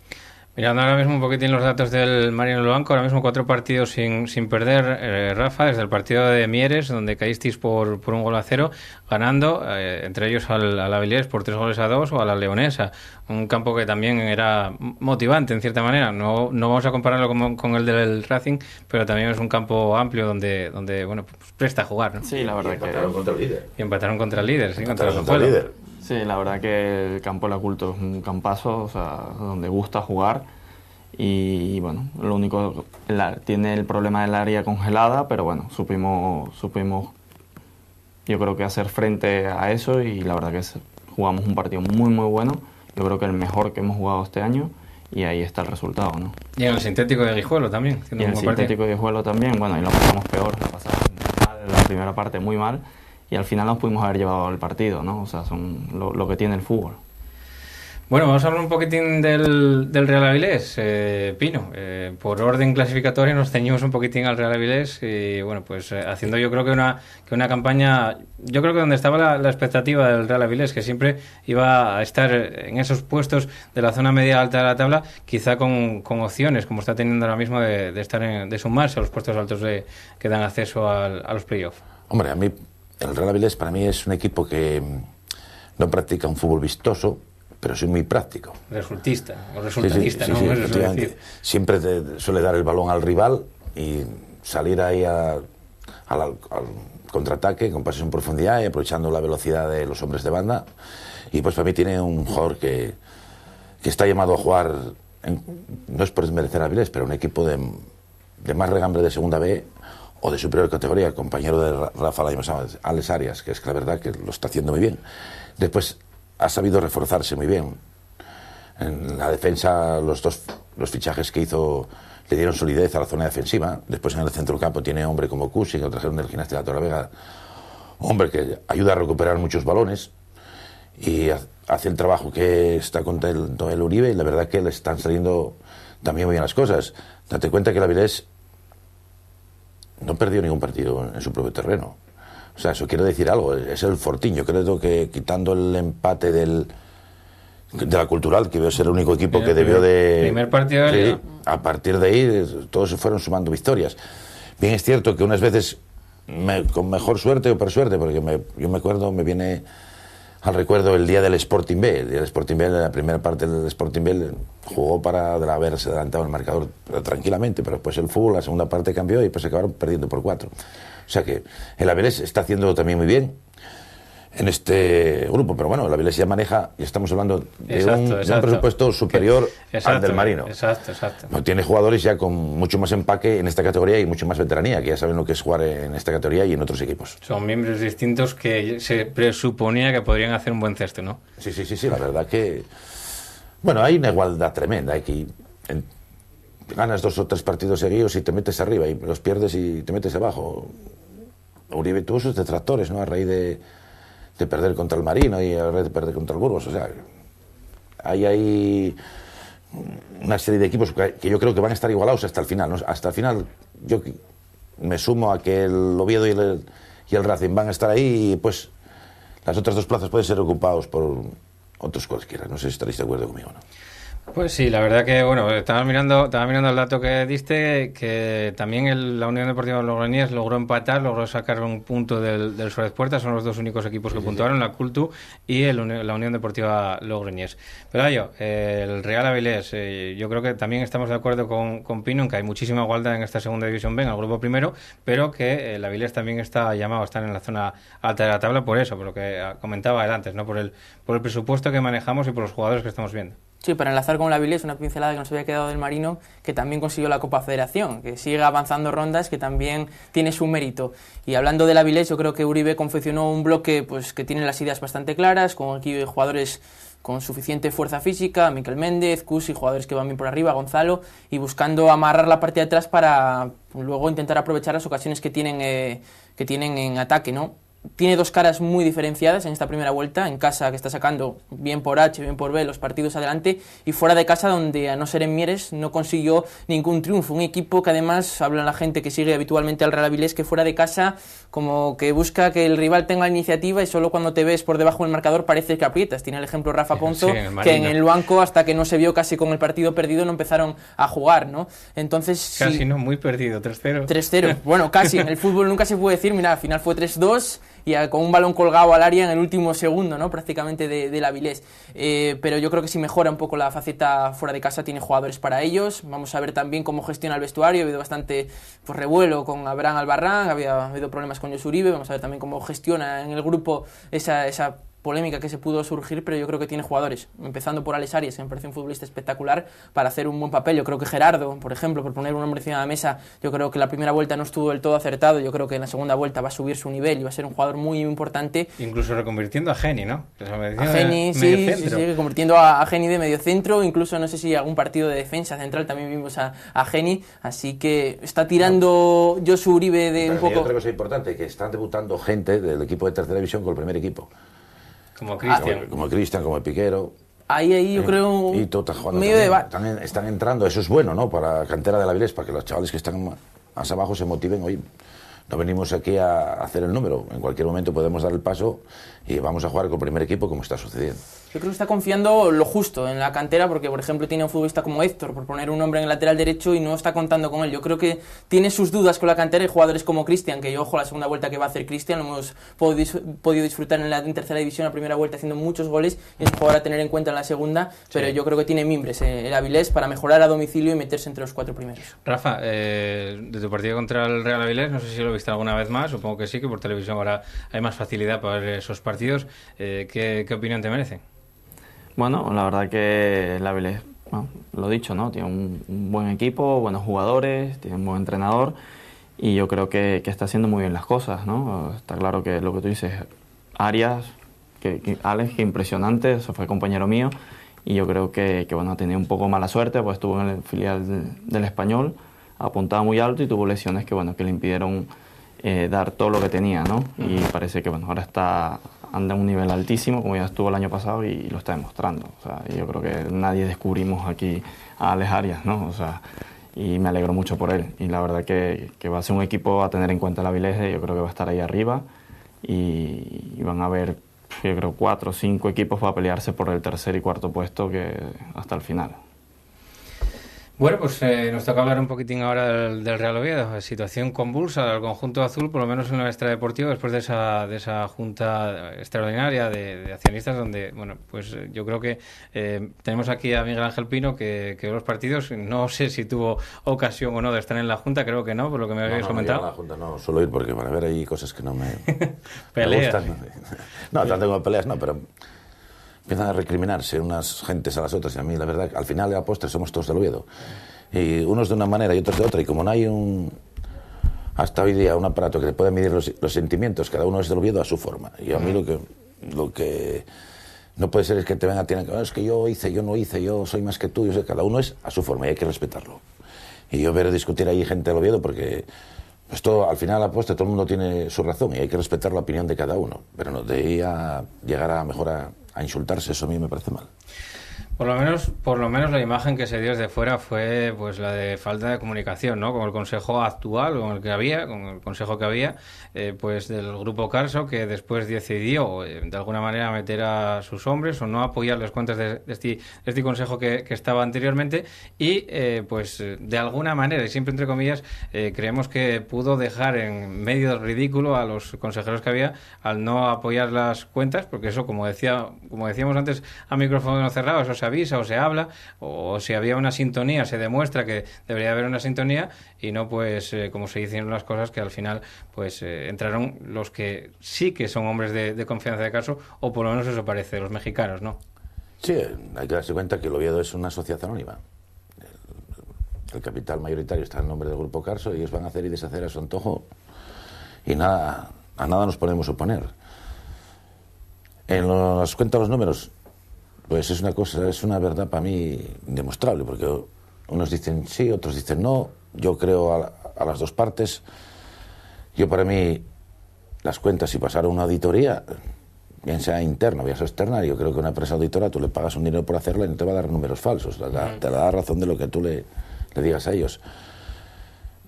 Mirando ahora mismo un poquitín los datos del Marino Lobanco, ahora mismo 4 partidos sin perder, Rafa, desde el partido de Mieres, donde caísteis por 1-0, ganando, entre ellos al Avilés por 3-2 o a la Leonesa, un campo que también era motivante en cierta manera. No vamos a compararlo con el del Racing, pero también es un campo amplio donde bueno, pues presta a jugar, ¿no? Sí, la verdad que empataron contra el líder. Y empataron contra el líder, sí, contra el líder. Sí, la verdad que el campo de la Culto es un campazo, o sea, donde gusta jugar y bueno, lo único, tiene el problema del área congelada, pero bueno, supimos yo creo que hacer frente a eso y la verdad que jugamos un partido muy muy bueno, yo creo que el mejor que hemos jugado este año y ahí está el resultado, ¿no? Y en el sintético de Guijuelo también. Y en el sintético de Guijuelo también, bueno, y lo pasamos peor, la pasamos mal, la primera parte muy mal. Y al final nos pudimos haber llevado el partido, ¿no? O sea, son lo que tiene el fútbol. Bueno, vamos a hablar un poquitín del Real Avilés, Pino. Por orden clasificatorio nos ceñimos un poquitín al Real Avilés y bueno, pues haciendo yo creo que una campaña, yo creo que donde estaba la expectativa del Real Avilés, que siempre iba a estar en esos puestos de la zona media alta de la tabla, quizá con opciones, como está teniendo ahora mismo de estar de sumarse a los puestos altos que dan acceso a los playoffs. Hombre, a mí el Real Avilés para mí es un equipo que no practica un fútbol vistoso, pero soy muy práctico. Resultista, o resultatista, sí, ¿no? Sí, siempre te suele dar el balón al rival y salir ahí contraataque, con pases en profundidad y aprovechando la velocidad de los hombres de banda. Y pues para mí tiene un jugador que está llamado a jugar, no es por desmerecer a Avilés, pero un equipo de más regambre de segunda B o de superior categoría, compañero de Rafa Alex Arias, que es que la verdad que lo está haciendo muy bien. Después ha sabido reforzarse muy bien. En la defensa, los fichajes que hizo le dieron solidez a la zona defensiva. Después en el centro del campo tiene hombre como Cusi, que lo trajeron del Gimnástica de la Torrelavega, hombre que ayuda a recuperar muchos balones y hace el trabajo que está con el Uribe, y la verdad que le están saliendo también muy bien las cosas. Date cuenta que el Avilés no perdió ningún partido en su propio terreno. O sea, eso quiere decir algo. Es el fortín. Yo creo que quitando el empate de la Cultural, que debe ser el único equipo que debió de... Primer partido de Liga. A partir de ahí todos se fueron sumando victorias. Bien es cierto que unas veces con mejor suerte o peor suerte, porque yo me acuerdo, me viene al recuerdo el día del Sporting B. El día del Sporting B, la primera parte del Sporting B jugó para haberse adelantado el marcador tranquilamente, pero después el fútbol, la segunda parte cambió y pues se acabaron perdiendo por 4. O sea que el Avilés está haciendo también muy bien en este grupo, pero bueno, el Avilés ya maneja, y estamos hablando de un presupuesto superior al del Marino. Exacto. No, tiene jugadores ya con mucho más empaque en esta categoría y mucho más veteranía, que ya saben lo que es jugar en esta categoría y en otros equipos. Son miembros distintos que se presuponía que podrían hacer un buen cesto, ¿no? Sí, la verdad que... Bueno, hay una igualdad tremenda, ganas 2 o 3 partidos seguidos y te metes arriba, y los pierdes y te metes abajo. Uribe tuvo sus detractores, ¿no? A raíz de perder contra el Marino y a raíz de perder contra el Burgos. O sea, hay una serie de equipos que yo creo que van a estar igualados hasta el final, ¿no? Hasta el final yo me sumo a que el Oviedo y el Racing van a estar ahí, y pues las otras 2 plazas pueden ser ocupados por otros cualquiera. No sé si estaréis de acuerdo conmigo, ¿no? Pues sí, la verdad que, bueno, estaba mirando el dato que diste, que también la Unión Deportiva Logroñés logró empatar, logró sacar un punto del Suárez Puerta. Son los 2 únicos equipos que puntuaron, la Cultu y la Unión Deportiva Logroñés. Pero el Real Avilés, yo creo que también estamos de acuerdo con Pino en que hay muchísima igualdad en esta segunda división B, en el grupo primero, pero que el Avilés también está llamado a estar en la zona alta de la tabla por eso, por lo que comentaba él antes, ¿no? Por el presupuesto que manejamos y por los jugadores que estamos viendo. Sí, para enlazar con el Avilés, una pincelada que nos había quedado del Marino, que también consiguió la Copa Federación, que sigue avanzando rondas, que también tiene su mérito. Y hablando del Avilés, yo creo que Uribe confeccionó un bloque pues que tiene las ideas bastante claras, con aquí jugadores con suficiente fuerza física, Miquel Méndez, Cusi, jugadores que van bien por arriba, Gonzalo, y buscando amarrar la parte de atrás para luego intentar aprovechar las ocasiones que tienen en ataque, ¿no? Tiene 2 caras muy diferenciadas en esta primera vuelta, en casa, que está sacando bien por H, bien por B los partidos adelante, y fuera de casa, donde a no ser en Mieres no consiguió ningún triunfo. Un equipo que además, habla la gente que sigue habitualmente al Real Avilés, que fuera de casa como que busca que el rival tenga la iniciativa, y solo cuando te ves por debajo del marcador parece que aprietas. Tiene el ejemplo Rafa Ponzo, sí, que en el banco, hasta que no se vio casi con el partido perdido, no empezaron a jugar, ¿no? Entonces, casi sí, no, muy perdido, 3-0. 3-0, bueno, casi, en el fútbol nunca se puede decir, mira, al final fue 3-2, y con un balón colgado al área en el último segundo, ¿no? Prácticamente del Avilés. Pero yo creo que si mejora un poco la faceta fuera de casa, tiene jugadores para ellos. Vamos a ver también cómo gestiona el vestuario. Ha habido bastante revuelo con Abraham Albarrán, había habido problemas con Josu Uribe. Vamos a ver también cómo gestiona en el grupo esa polémica que se pudo surgir, pero yo creo que tiene jugadores, empezando por Alex Arias, que me parece un futbolista espectacular para hacer un buen papel. Yo creo que Gerardo, por ejemplo, por poner un nombre encima de la mesa, yo creo que la primera vuelta no estuvo del todo acertado. Yo creo que en la segunda vuelta va a subir su nivel y va a ser un jugador muy importante. Incluso reconvirtiendo a Geni, ¿no? A Geni, sí, convirtiendo a Geni de medio centro, incluso no sé si algún partido de defensa central también vimos a Geni, así que está tirando Josu Uribe de un poco... Otra cosa importante, que están debutando gente del equipo de tercera división con el primer equipo. Como Cristian. Como Cristian, como Piquero. Ahí yo creo y todo está jugando medio de están entrando, eso es bueno, ¿no? Para la cantera de la Avilés, para que los chavales que están más abajo se motiven. Hoy no venimos aquí a hacer el número, en cualquier momento podemos dar el paso y vamos a jugar con el primer equipo, como está sucediendo. Yo creo que está confiando lo justo en la cantera, porque por ejemplo tiene un futbolista como Héctor, por poner un nombre en el lateral derecho, y no está contando con él. Yo creo que tiene sus dudas con la cantera, y jugadores como Cristian, que ojo, la segunda vuelta que va a hacer Cristian, lo hemos podido disfrutar en tercera división, la primera vuelta haciendo muchos goles, y es un jugador a tener en cuenta en la segunda, pero yo creo que tiene mimbres el Avilés para mejorar a domicilio y meterse entre los 4 primeros. Rafa, de tu partido contra el Real Avilés, no sé si lo viste alguna vez más, supongo que sí, que por televisión ahora hay más facilidad para ver esos partidos. ¿Qué opinión te merecen? Bueno, la verdad que el Avilés, bueno, lo dicho, ¿no? Tiene un buen equipo, buenos jugadores, tiene un buen entrenador y yo creo que está haciendo muy bien las cosas, ¿no? Está claro que lo que tú dices, Arias, Alex, que impresionante, eso fue compañero mío y yo creo que bueno, ha tenido un poco mala suerte, pues estuvo en el filial del Español, apuntaba muy alto y tuvo lesiones que, bueno, que le impidieron dar todo lo que tenía, ¿no? Y parece que, bueno, ahora anda a un nivel altísimo, como ya estuvo el año pasado y lo está demostrando. O sea, yo creo que nadie descubrimos aquí a Alex Arias, ¿no? O sea, y me alegro mucho por él. Y la verdad que va a ser un equipo a tener en cuenta el Avilés, yo creo que va a estar ahí arriba y van a haber, yo creo, 4 o 5 equipos para pelearse por el tercer y cuarto puesto que hasta el final. Bueno, pues nos toca hablar un poquitín ahora del Real Oviedo. Situación convulsa del conjunto azul, por lo menos en el extradeportivo, después de esa junta extraordinaria de accionistas, donde, bueno, pues yo creo que tenemos aquí a Miguel Ángel Pino, que los partidos, no sé si tuvo ocasión o no de estar en la junta, creo que no, por lo que me habéis comentado. No, en la junta no suelo ir porque van a ver ahí cosas que no me Peleas. gustan. No, tanto como peleas, no, pero empiezan a recriminarse unas gentes a las otras y a mí la verdad al final de la postre somos todos del Oviedo y unos de una manera y otros de otra y como no hay hasta hoy día un aparato que le pueda medir los sentimientos, cada uno es del Oviedo a su forma y a mí lo que no puede ser es que te venga es que yo hice, yo no hice, yo soy más que tú, yo sé, cada uno es a su forma y hay que respetarlo y yo ver discutir ahí gente del Oviedo porque pues todo, al final, a la postre, todo el mundo tiene su razón y hay que respetar la opinión de cada uno. Pero no, de ahí a llegar a insultarse, eso a mí me parece mal. Por lo menos la imagen que se dio desde fuera fue pues la de falta de comunicación, ¿no? Con el consejo actual, con el consejo que había, pues del grupo Carso, que después decidió de alguna manera meter a sus hombres o no apoyar las cuentas de este consejo que estaba anteriormente y pues de alguna manera, y siempre entre comillas, creemos que pudo dejar en medio del ridículo a los consejeros que había al no apoyar las cuentas, porque eso, como decíamos antes a micrófono cerrado, eso se avisa o se habla, o si había una sintonía se demuestra que debería haber una sintonía y no pues como se hicieron las cosas que al final pues entraron los que sí que son hombres de confianza de Carso, o por lo menos eso parece, los mexicanos, ¿no? Sí, hay que darse cuenta que el Oviedo es una sociedad anónima. El capital mayoritario está en nombre del grupo Carso y ellos van a hacer y deshacer a su antojo y a nada nos podemos oponer. En las cuentas, los números, pues es una verdad para mí indemostrable, porque unos dicen sí, otros dicen no. Yo creo a las dos partes. Yo, para mí, las cuentas, si pasara una auditoría, bien sea interna, bien sea externa, yo creo que una empresa auditora tú le pagas un dinero por hacerla y no te va a dar números falsos, te la da razón de lo que tú le digas a ellos.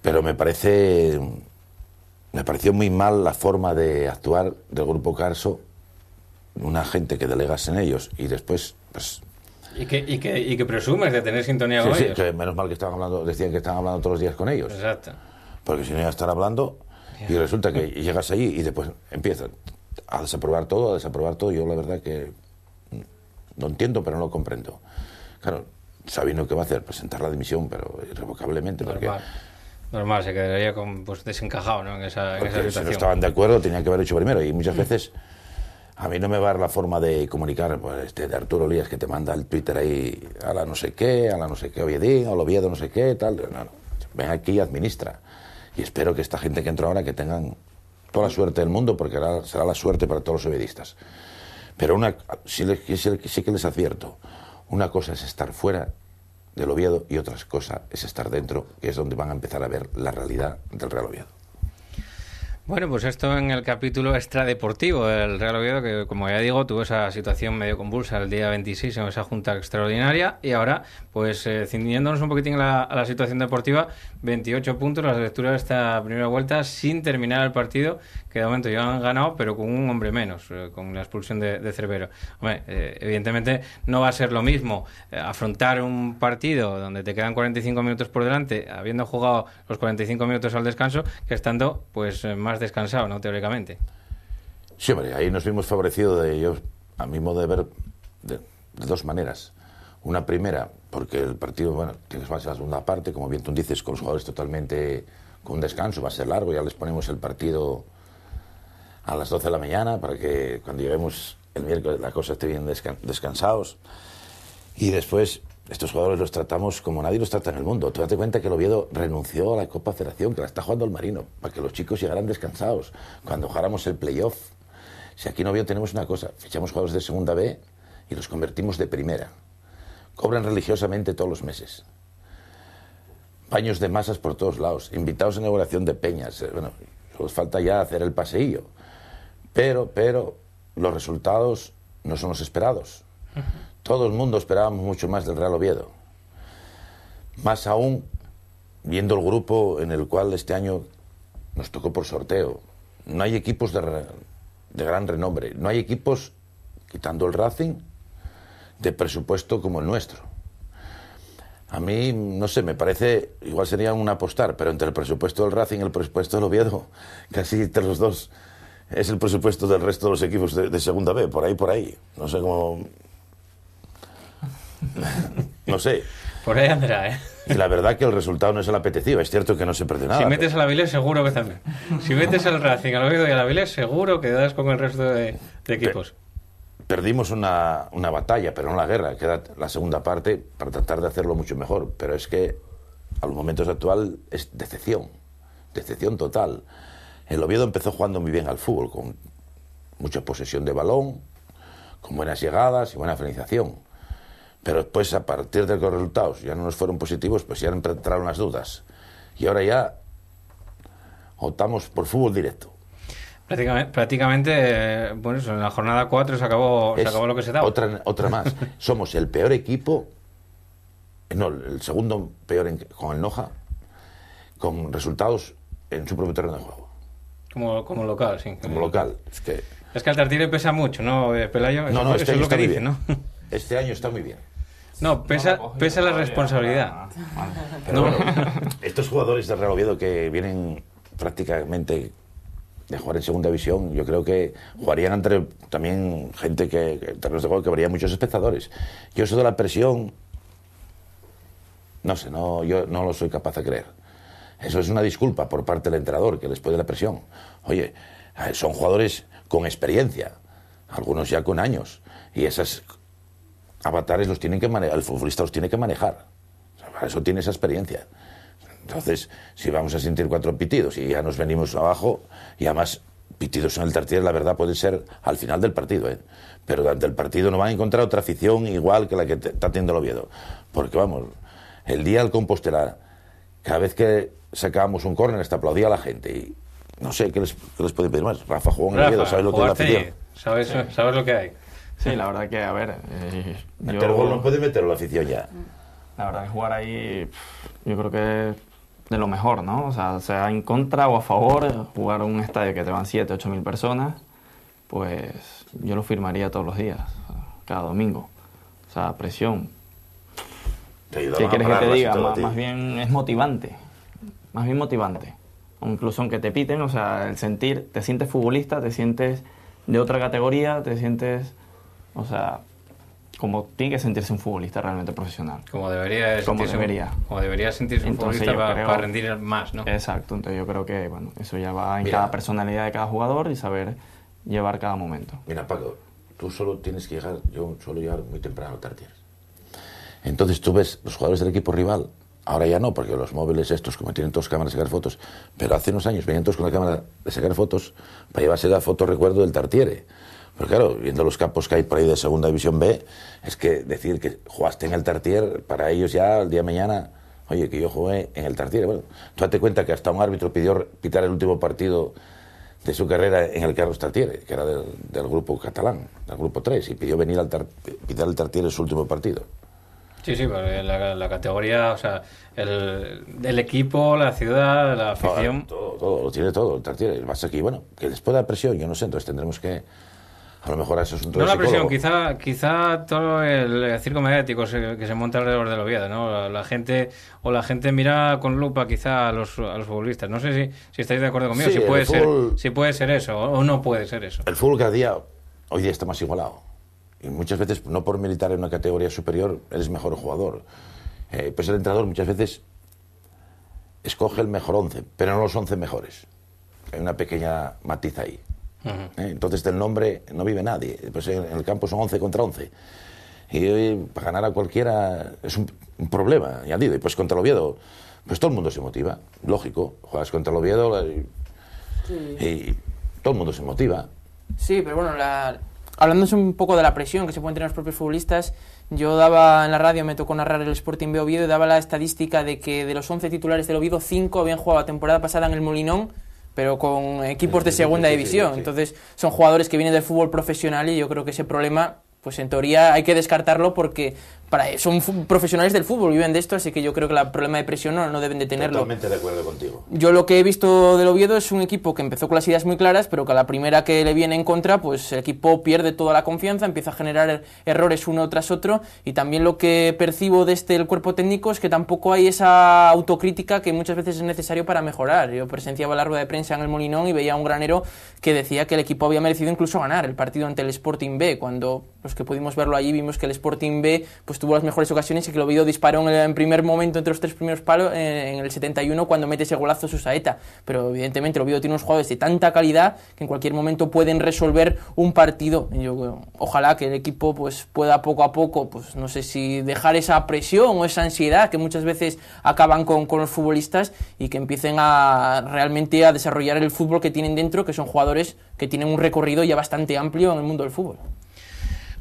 Pero me pareció muy mal la forma de actuar del grupo Carso, una gente que delegas en ellos y después pues y que presumes de tener sintonía con ellos. Que menos mal que decían que estaban hablando todos los días con ellos. Exacto. Porque si no iban a estar hablando y resulta que llegas allí y después empiezan a desaprobar todo. Yo la verdad que no entiendo, pero no lo comprendo. Claro, sabiendo qué va a hacer, presentar la dimisión, pero irrevocablemente. Normal, se quedaría desencajado, ¿no? en esa situación. Si no estaban de acuerdo, tenían que haber hecho primero. Y muchas veces a mí no me va a dar la forma de comunicar, pues, de Arturo Elías, que te manda el Twitter ahí a la no sé qué Oviedín, o Oviedo no sé qué, tal. No. Ven aquí y administra. Y espero que esta gente que entró ahora que tengan toda la suerte del mundo, porque será la suerte para todos los oviedistas. Pero sí que les advierto, una cosa es estar fuera del Oviedo y otra cosa es estar dentro, que es donde van a empezar a ver la realidad del Real Oviedo. Bueno, pues esto en el capítulo extradeportivo del Real Oviedo, que como ya digo, tuvo esa situación medio convulsa el día 26 en esa junta extraordinaria, y ahora, pues ciñéndonos un poquitín a la situación deportiva, 28 puntos, las lecturas de esta primera vuelta sin terminar el partido, que de momento ya han ganado, pero con un hombre menos, con la expulsión de Cervero. Hombre, evidentemente no va a ser lo mismo afrontar un partido donde te quedan 45 minutos por delante, habiendo jugado los 45 minutos al descanso, que estando pues más descansado, ¿no? Teóricamente. Sí, hombre, ahí nos vimos favorecidos a mi modo de ver, de dos maneras. Una primera, porque el partido, bueno, tienes más la segunda parte, como bien tú dices, con los jugadores totalmente con un descanso, va a ser largo, ya les ponemos el partido a las 12 de la mañana para que cuando lleguemos el miércoles la cosa esté bien descansados. Y después, estos jugadores los tratamos como nadie los trata en el mundo. Tú date cuenta que el Oviedo renunció a la Copa Federación, que la está jugando el Marino, para que los chicos llegaran descansados cuando jugáramos el playoff. Si aquí en Oviedo tenemos una cosa, fichamos jugadores de segunda B y los convertimos de primera. Cobran religiosamente todos los meses. Baños de masas por todos lados, invitados a inauguración de peñas. Bueno, solo falta ya hacer el paseillo. Pero los resultados no son los esperados. Todo el mundo esperábamos mucho más del Real Oviedo. Más aún viendo el grupo en el cual este año nos tocó por sorteo. No hay equipos de gran renombre. No hay equipos, quitando el Racing, de presupuesto como el nuestro. A mí, no sé, me parece, igual sería un apostar, pero entre el presupuesto del Racing y el presupuesto del Oviedo, casi entre los dos es el presupuesto del resto de los equipos de segunda B, por ahí. No sé cómo... No sé. Por ahí andará, ¿eh? Y la verdad que el resultado no es el apetecido. Es cierto que no se pierde nada. Si metes a la Avilés, seguro que también. Si metes al Racing, al Oviedo y al Avilés, seguro que das con el resto de equipos. Perdimos una batalla, pero no la guerra. Queda la segunda parte para tratar de hacerlo mucho mejor. Pero es que a los momentos actual es decepción. Decepción total. El Oviedo empezó jugando muy bien al fútbol, con mucha posesión de balón, con buenas llegadas y buena finalización. Pero después, a partir de que los resultados ya no nos fueron positivos, pues ya entraron las dudas. Y ahora ya optamos por fútbol directo. Prácticamente bueno, en la jornada 4 se acabó lo que se daba. Otra más. Somos el peor equipo, no, el segundo peor con el Noja, con resultados en su propio terreno de juego. Como local, sí. Como local. Es que el Tartiere pesa mucho, ¿no, Pelayo? No, eso es lo que dice, ¿no? Este año está muy bien. No, pesa la responsabilidad. Pero bueno, estos jugadores del Real Oviedo que vienen prácticamente de jugar en segunda división, yo creo que jugarían entre también gente que terrenos de juego que habría muchos espectadores. Yo eso de la presión, no sé, yo no lo soy capaz de creer. Eso es una disculpa por parte del entrenador que les puede la presión. Oye, son jugadores con experiencia, algunos ya con años, y esas avatares los tienen que manejar, el futbolista los tiene que manejar. O sea, para eso tiene esa experiencia. Entonces, si vamos a sentir 4 pitidos y ya nos venimos abajo, y además pitidos en el Tartiere, la verdad, puede ser al final del partido, ¿eh? Pero durante el partido no van a encontrar otra afición igual que la que está teniendo el Oviedo. Porque vamos, el día del Compostela, cada vez que sacábamos un córner, hasta aplaudía a la gente. Y no sé, ¿qué les puede pedir más? Rafa jugó en el Oviedo, ¿sabes lo que es la afición? ¿Sabes lo que hay? Sí, la verdad que, a ver... Meter gol no puede meterlo la afición ya. La verdad que jugar ahí, yo creo que es de lo mejor, ¿no? O sea en contra o a favor, jugar un estadio que te van 7, 8 mil personas, pues yo lo firmaría todos los días, cada domingo. O sea, presión. ¿Qué quieres que te diga? Más bien es motivante. Más bien motivante. Incluso aunque te piten, o sea, el sentir, te sientes futbolista, te sientes de otra categoría, te sientes... O sea, como tiene que sentirse un futbolista realmente profesional. Como debería sentirse un futbolista para rendir más, ¿no? Exacto, entonces yo creo que bueno, eso ya va en cada personalidad de cada jugador y saber llevar cada momento. Mira, Paco, tú solo tienes que llegar, yo suelo llegar muy temprano al Tartiere. Entonces tú ves los jugadores del equipo rival, ahora ya no, porque los móviles estos, como tienen todos cámaras de sacar fotos, pero hace unos años venían todos con la cámara de sacar fotos para llevarse la foto recuerdo del Tartiere. Pero claro, viendo los campos que hay por ahí de Segunda División B, es que decir que jugaste en el Tartiere, para ellos ya el día de mañana, oye, que yo jugué en el Tartiere. Bueno, tú date cuenta que hasta un árbitro pidió pitar el último partido de su carrera en el Carlos Tartiere, que era del grupo catalán, del grupo 3, y pidió venir pitar al Tartiere en su último partido. Sí, sí, pero la categoría, o sea, el equipo, la ciudad, la afición... Todo, lo tiene todo, el Tartiere. El pasa aquí, bueno, que les pueda dar presión, yo no sé, entonces tendremos que... A lo mejor eso es un No la presión, quizá todo el circo mediático que se monta alrededor del Oviedo, ¿no? La gente mira con lupa quizá a los futbolistas. No sé si estáis de acuerdo conmigo, sí, si puede ser eso o no puede ser eso. El fútbol cada día, hoy día está más igualado. Y muchas veces, no por militar en una categoría superior, eres mejor jugador. Pues el entrenador muchas veces escoge el mejor 11, pero no los 11 mejores. Hay una pequeña matiz ahí. Entonces del nombre no vive nadie. Pues en el campo son 11 contra 11. Y hoy, para ganar a cualquiera es un problema añadido. Y pues contra el Oviedo, pues todo el mundo se motiva. Lógico, juegas contra el Oviedo y todo el mundo se motiva. Sí, pero bueno, hablándose un poco de la presión que se pueden tener los propios futbolistas, yo daba en la radio, me tocó narrar el Sporting B Oviedo y daba la estadística de que de los 11 titulares del Oviedo, 5 habían jugado la temporada pasada en el Molinón, pero con equipos de segunda división. Entonces son jugadores que vienen del fútbol profesional y yo creo que ese problema, pues en teoría hay que descartarlo porque son profesionales del fútbol, viven de esto, así que yo creo que el problema de presión no deben de tenerlo. Totalmente de acuerdo contigo. Yo lo que he visto del Oviedo es un equipo que empezó con las ideas muy claras, pero que a la primera que le viene en contra, pues el equipo pierde toda la confianza, empieza a generar errores uno tras otro, y también lo que percibo desde el cuerpo técnico es que tampoco hay esa autocrítica que muchas veces es necesario para mejorar. Yo presenciaba la rueda de prensa en el Molinón y veía a un granero que decía que el equipo había merecido incluso ganar el partido ante el Sporting B, cuando los que pudimos verlo allí vimos que el Sporting B pues tuvo las mejores ocasiones y que el Oviedo disparó en primer momento entre los 3 primeros palos en el 71 cuando mete ese golazo Susaeta, pero evidentemente el Oviedo tiene unos jugadores de tanta calidad que en cualquier momento pueden resolver un partido. Ojalá que el equipo pues pueda poco a poco, pues no sé si dejar esa presión o esa ansiedad que muchas veces acaban con los futbolistas y que empiecen realmente a desarrollar el fútbol que tienen dentro, que son jugadores que tienen un recorrido ya bastante amplio en el mundo del fútbol.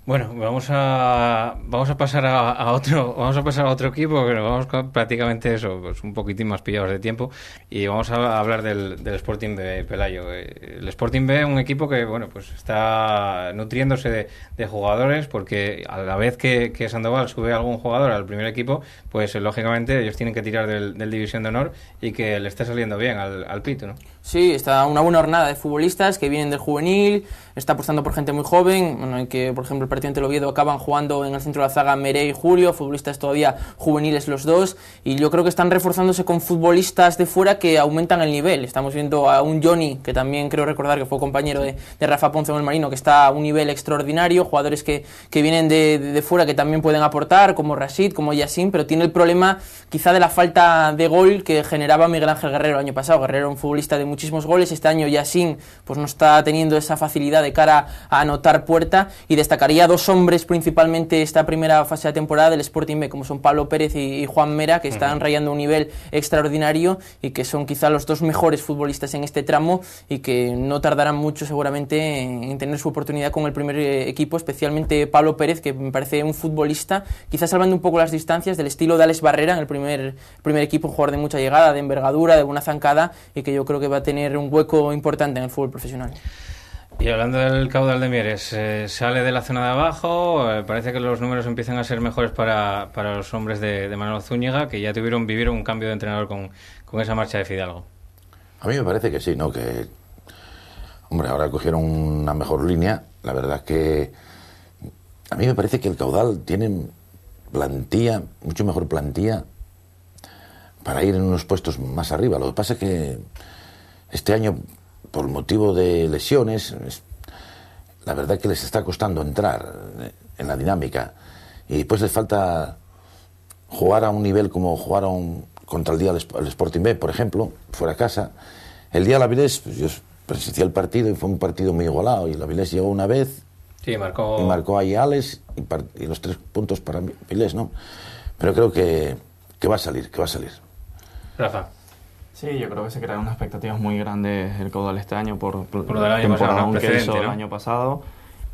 Bueno, vamos a pasar a otro equipo, que nos vamos prácticamente eso, pues un poquitín más pillados de tiempo, y vamos a hablar del Sporting de Pelayo. El Sporting B, un equipo que bueno, pues está nutriéndose de jugadores, porque a la vez que Sandoval sube a algún jugador al primer equipo, pues lógicamente ellos tienen que tirar del División de Honor y que le esté saliendo bien al Pito, ¿no? Sí, está una buena jornada de futbolistas que vienen del juvenil, está apostando por gente muy joven, bueno, que por ejemplo el partido ante el Oviedo acaban jugando en el centro de la zaga Meré y Julio, futbolistas todavía juveniles los dos, y yo creo que están reforzándose con futbolistas de fuera que aumentan el nivel. Estamos viendo a un Johnny, que también creo recordar que fue compañero de Rafa Ponce en el Marino, que está a un nivel extraordinario, jugadores que vienen de fuera que también pueden aportar, como Rashid, como Yassin, pero tiene el problema quizá de la falta de gol que generaba Miguel Ángel Guerrero el año pasado. Guerrero, un futbolista de muchísimos goles, este año Yassin pues no está teniendo esa facilidad de cara a anotar puerta, y destacaría dos hombres principalmente esta primera fase de temporada del Sporting B, como son Pablo Pérez y Juan Mera, que están rayando un nivel extraordinario y que son quizá los dos mejores futbolistas en este tramo y que no tardarán mucho seguramente en tener su oportunidad con el primer equipo, especialmente Pablo Pérez, que me parece un futbolista quizás salvando un poco las distancias del estilo de Alex Barrera en el primer equipo, un jugador de mucha llegada, de envergadura, de buena zancada, y que yo creo que va a tener un hueco importante en el fútbol profesional. Y hablando del caudal de Mieres, sale de la zona de abajo, parece que los números empiezan a ser mejores para los hombres de Manuel Zúñiga, que ya vivieron un cambio de entrenador con esa marcha de Fidalgo. A mí me parece que sí, ¿no? Que, hombre, ahora cogieron una mejor línea. La verdad es que a mí me parece que el caudal tiene plantilla, mucho mejor plantilla para ir en unos puestos más arriba. Lo que pasa es que este año, por motivo de lesiones, la verdad que les está costando entrar en la dinámica, y después les falta jugar a un nivel como jugaron contra el día del Sporting B, por ejemplo, fuera a casa. El día de la Avilés, pues yo presencié el partido y fue un partido muy igualado, y la Avilés llegó una vez, sí, marcó ahí Alex y los 3 puntos para Avilés, ¿no? Pero creo que va a salir, Rafa. Sí, yo creo que se crearon unas expectativas muy grandes el caudal este año por lo del año temporada pasado, que hizo ¿no? el año pasado,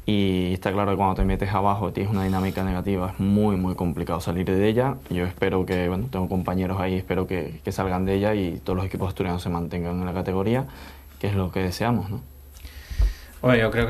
y está claro que cuando te metes abajo tienes una dinámica negativa, es muy muy complicado salir de ella. Yo espero que, bueno, tengo compañeros ahí, espero que salgan de ella y todos los equipos asturianos se mantengan en la categoría es lo que deseamos, ¿no? Bueno, yo creo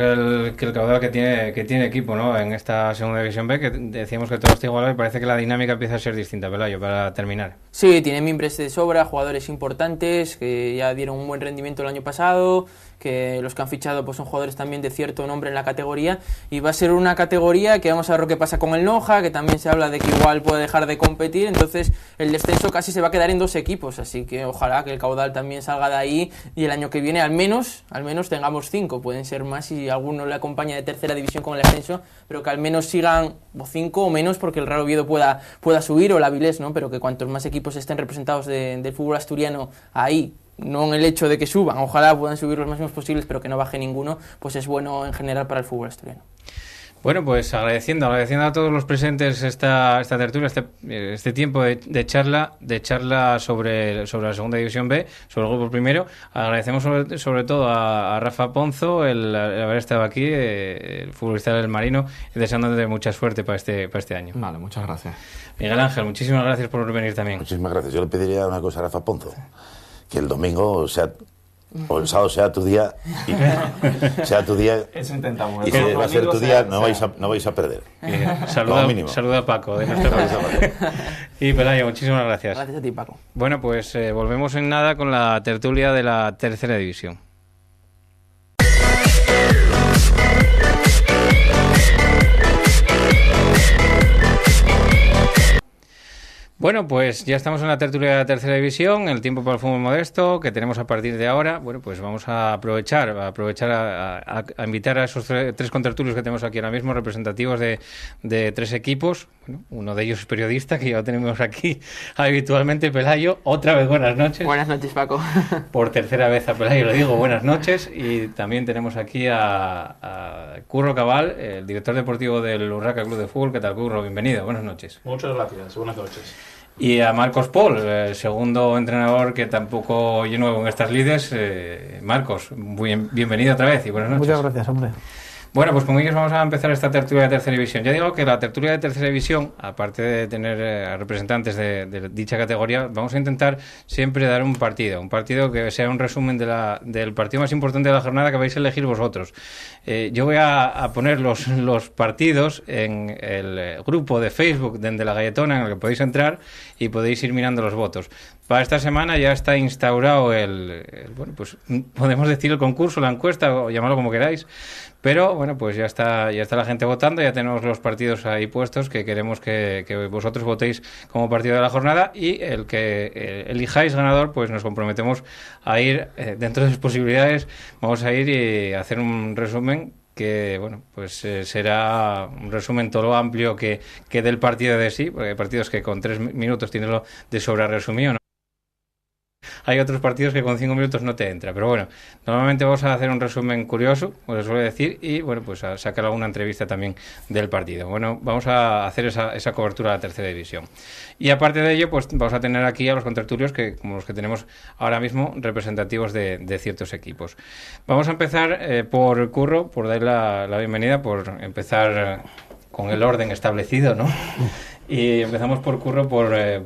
que el caudal que tiene equipo, ¿no? En esta segunda división B, que decíamos que todo está igualado y parece que la dinámica empieza a ser distinta, Pelayo, para terminar. Sí, tiene mimbres de sobra, jugadores importantes que ya dieron un buen rendimiento el año pasado, que los que han fichado pues son jugadores también de cierto nombre en la categoría, y va a ser una categoría que vamos a ver lo que pasa con el Noja, que también se habla de que igual puede dejar de competir, entonces el descenso casi se va a quedar en 2 equipos, así que ojalá que el caudal también salga de ahí y el año que viene al menos tengamos 5, pueden ser más si alguno le acompaña de tercera división con el ascenso, pero que al menos sigan 5 o menos porque el Real Oviedo pueda subir, o la Avilés, ¿no? Pero que cuantos más equipos estén representados del fútbol asturiano ahí, no en el hecho de que suban, ojalá puedan subir los máximos posibles, pero que no baje ninguno, pues es bueno en general para el fútbol asturiano. Bueno, pues agradeciendo a todos los presentes esta tertulia, este tiempo de charla sobre la segunda división B, sobre el grupo primero. Agradecemos sobre todo a Rafa Ponzo el haber estado aquí, el futbolista del Marino, y deseándote mucha suerte para este año. Vale, muchas gracias. Miguel Ángel, muchísimas gracias por venir también. Muchísimas gracias. Yo le pediría una cosa a Rafa Ponzo, que el domingo o el sábado sea tu día, Eso intentamos. y que va a ser tu día, no vais a perder. Saluda a Paco de nuestra parte. Y Pelayo, muchísimas gracias. Gracias a ti, Paco. Bueno, pues volvemos en nada con la tertulia de la tercera división. Bueno, pues ya estamos en la tertulia de la tercera división, el tiempo para el fútbol modesto que tenemos a partir de ahora. Bueno, pues vamos a aprovechar a invitar a esos tres contertulios que tenemos aquí ahora mismo, representativos de 3 equipos. Bueno, uno de ellos es periodista, que ya lo tenemos aquí habitualmente, Pelayo. Otra vez buenas noches. Buenas noches, Paco. Por tercera vez a Pelayo le digo buenas noches. Y también tenemos aquí a Curro Cabal, el director deportivo del Urraca Club de Fútbol. ¿Qué tal, Curro? Bienvenido, buenas noches. Muchas gracias, buenas noches. Y a Marcos Pol, el segundo entrenador que tampoco yo nuevo en estas lides. Marcos, bienvenido otra vez y buenas noches. Muchas gracias, hombre. Bueno, pues con ellos vamos a empezar esta tertulia de tercera división. Ya digo que la tertulia de tercera división, aparte de tener representantes de dicha categoría, vamos a intentar siempre dar un partido que sea un resumen del partido más importante de la jornada que vais a elegir vosotros. Yo voy a poner los partidos en el grupo de Facebook de La Galletona, en el que podéis entrar y podéis ir mirando los votos. Para esta semana ya está instaurado bueno, pues podemos decir el concurso, la encuesta, o llamarlo como queráis. Pero bueno, pues ya está la gente votando, ya tenemos los partidos ahí puestos que queremos que vosotros votéis como partido de la jornada, y el que elijáis ganador, pues nos comprometemos a ir, dentro de sus posibilidades, vamos a ir y hacer un resumen que, bueno, pues será un resumen todo lo amplio que del partido de sí, porque hay partidos que con 3 minutos tienes lo de sobra resumido, ¿no? Hay otros partidos que con 5 minutos no te entra, pero bueno, normalmente vamos a hacer un resumen curioso, como se suele decir, y bueno, pues a sacar alguna entrevista también del partido. Bueno, vamos a hacer esa cobertura de la tercera división. Y aparte de ello, pues vamos a tener aquí a los contertulios, que como los que tenemos ahora mismo, representativos de ciertos equipos. Vamos a empezar por Curro, por darle la bienvenida, por empezar con el orden establecido, ¿no? Y empezamos por Curro, por el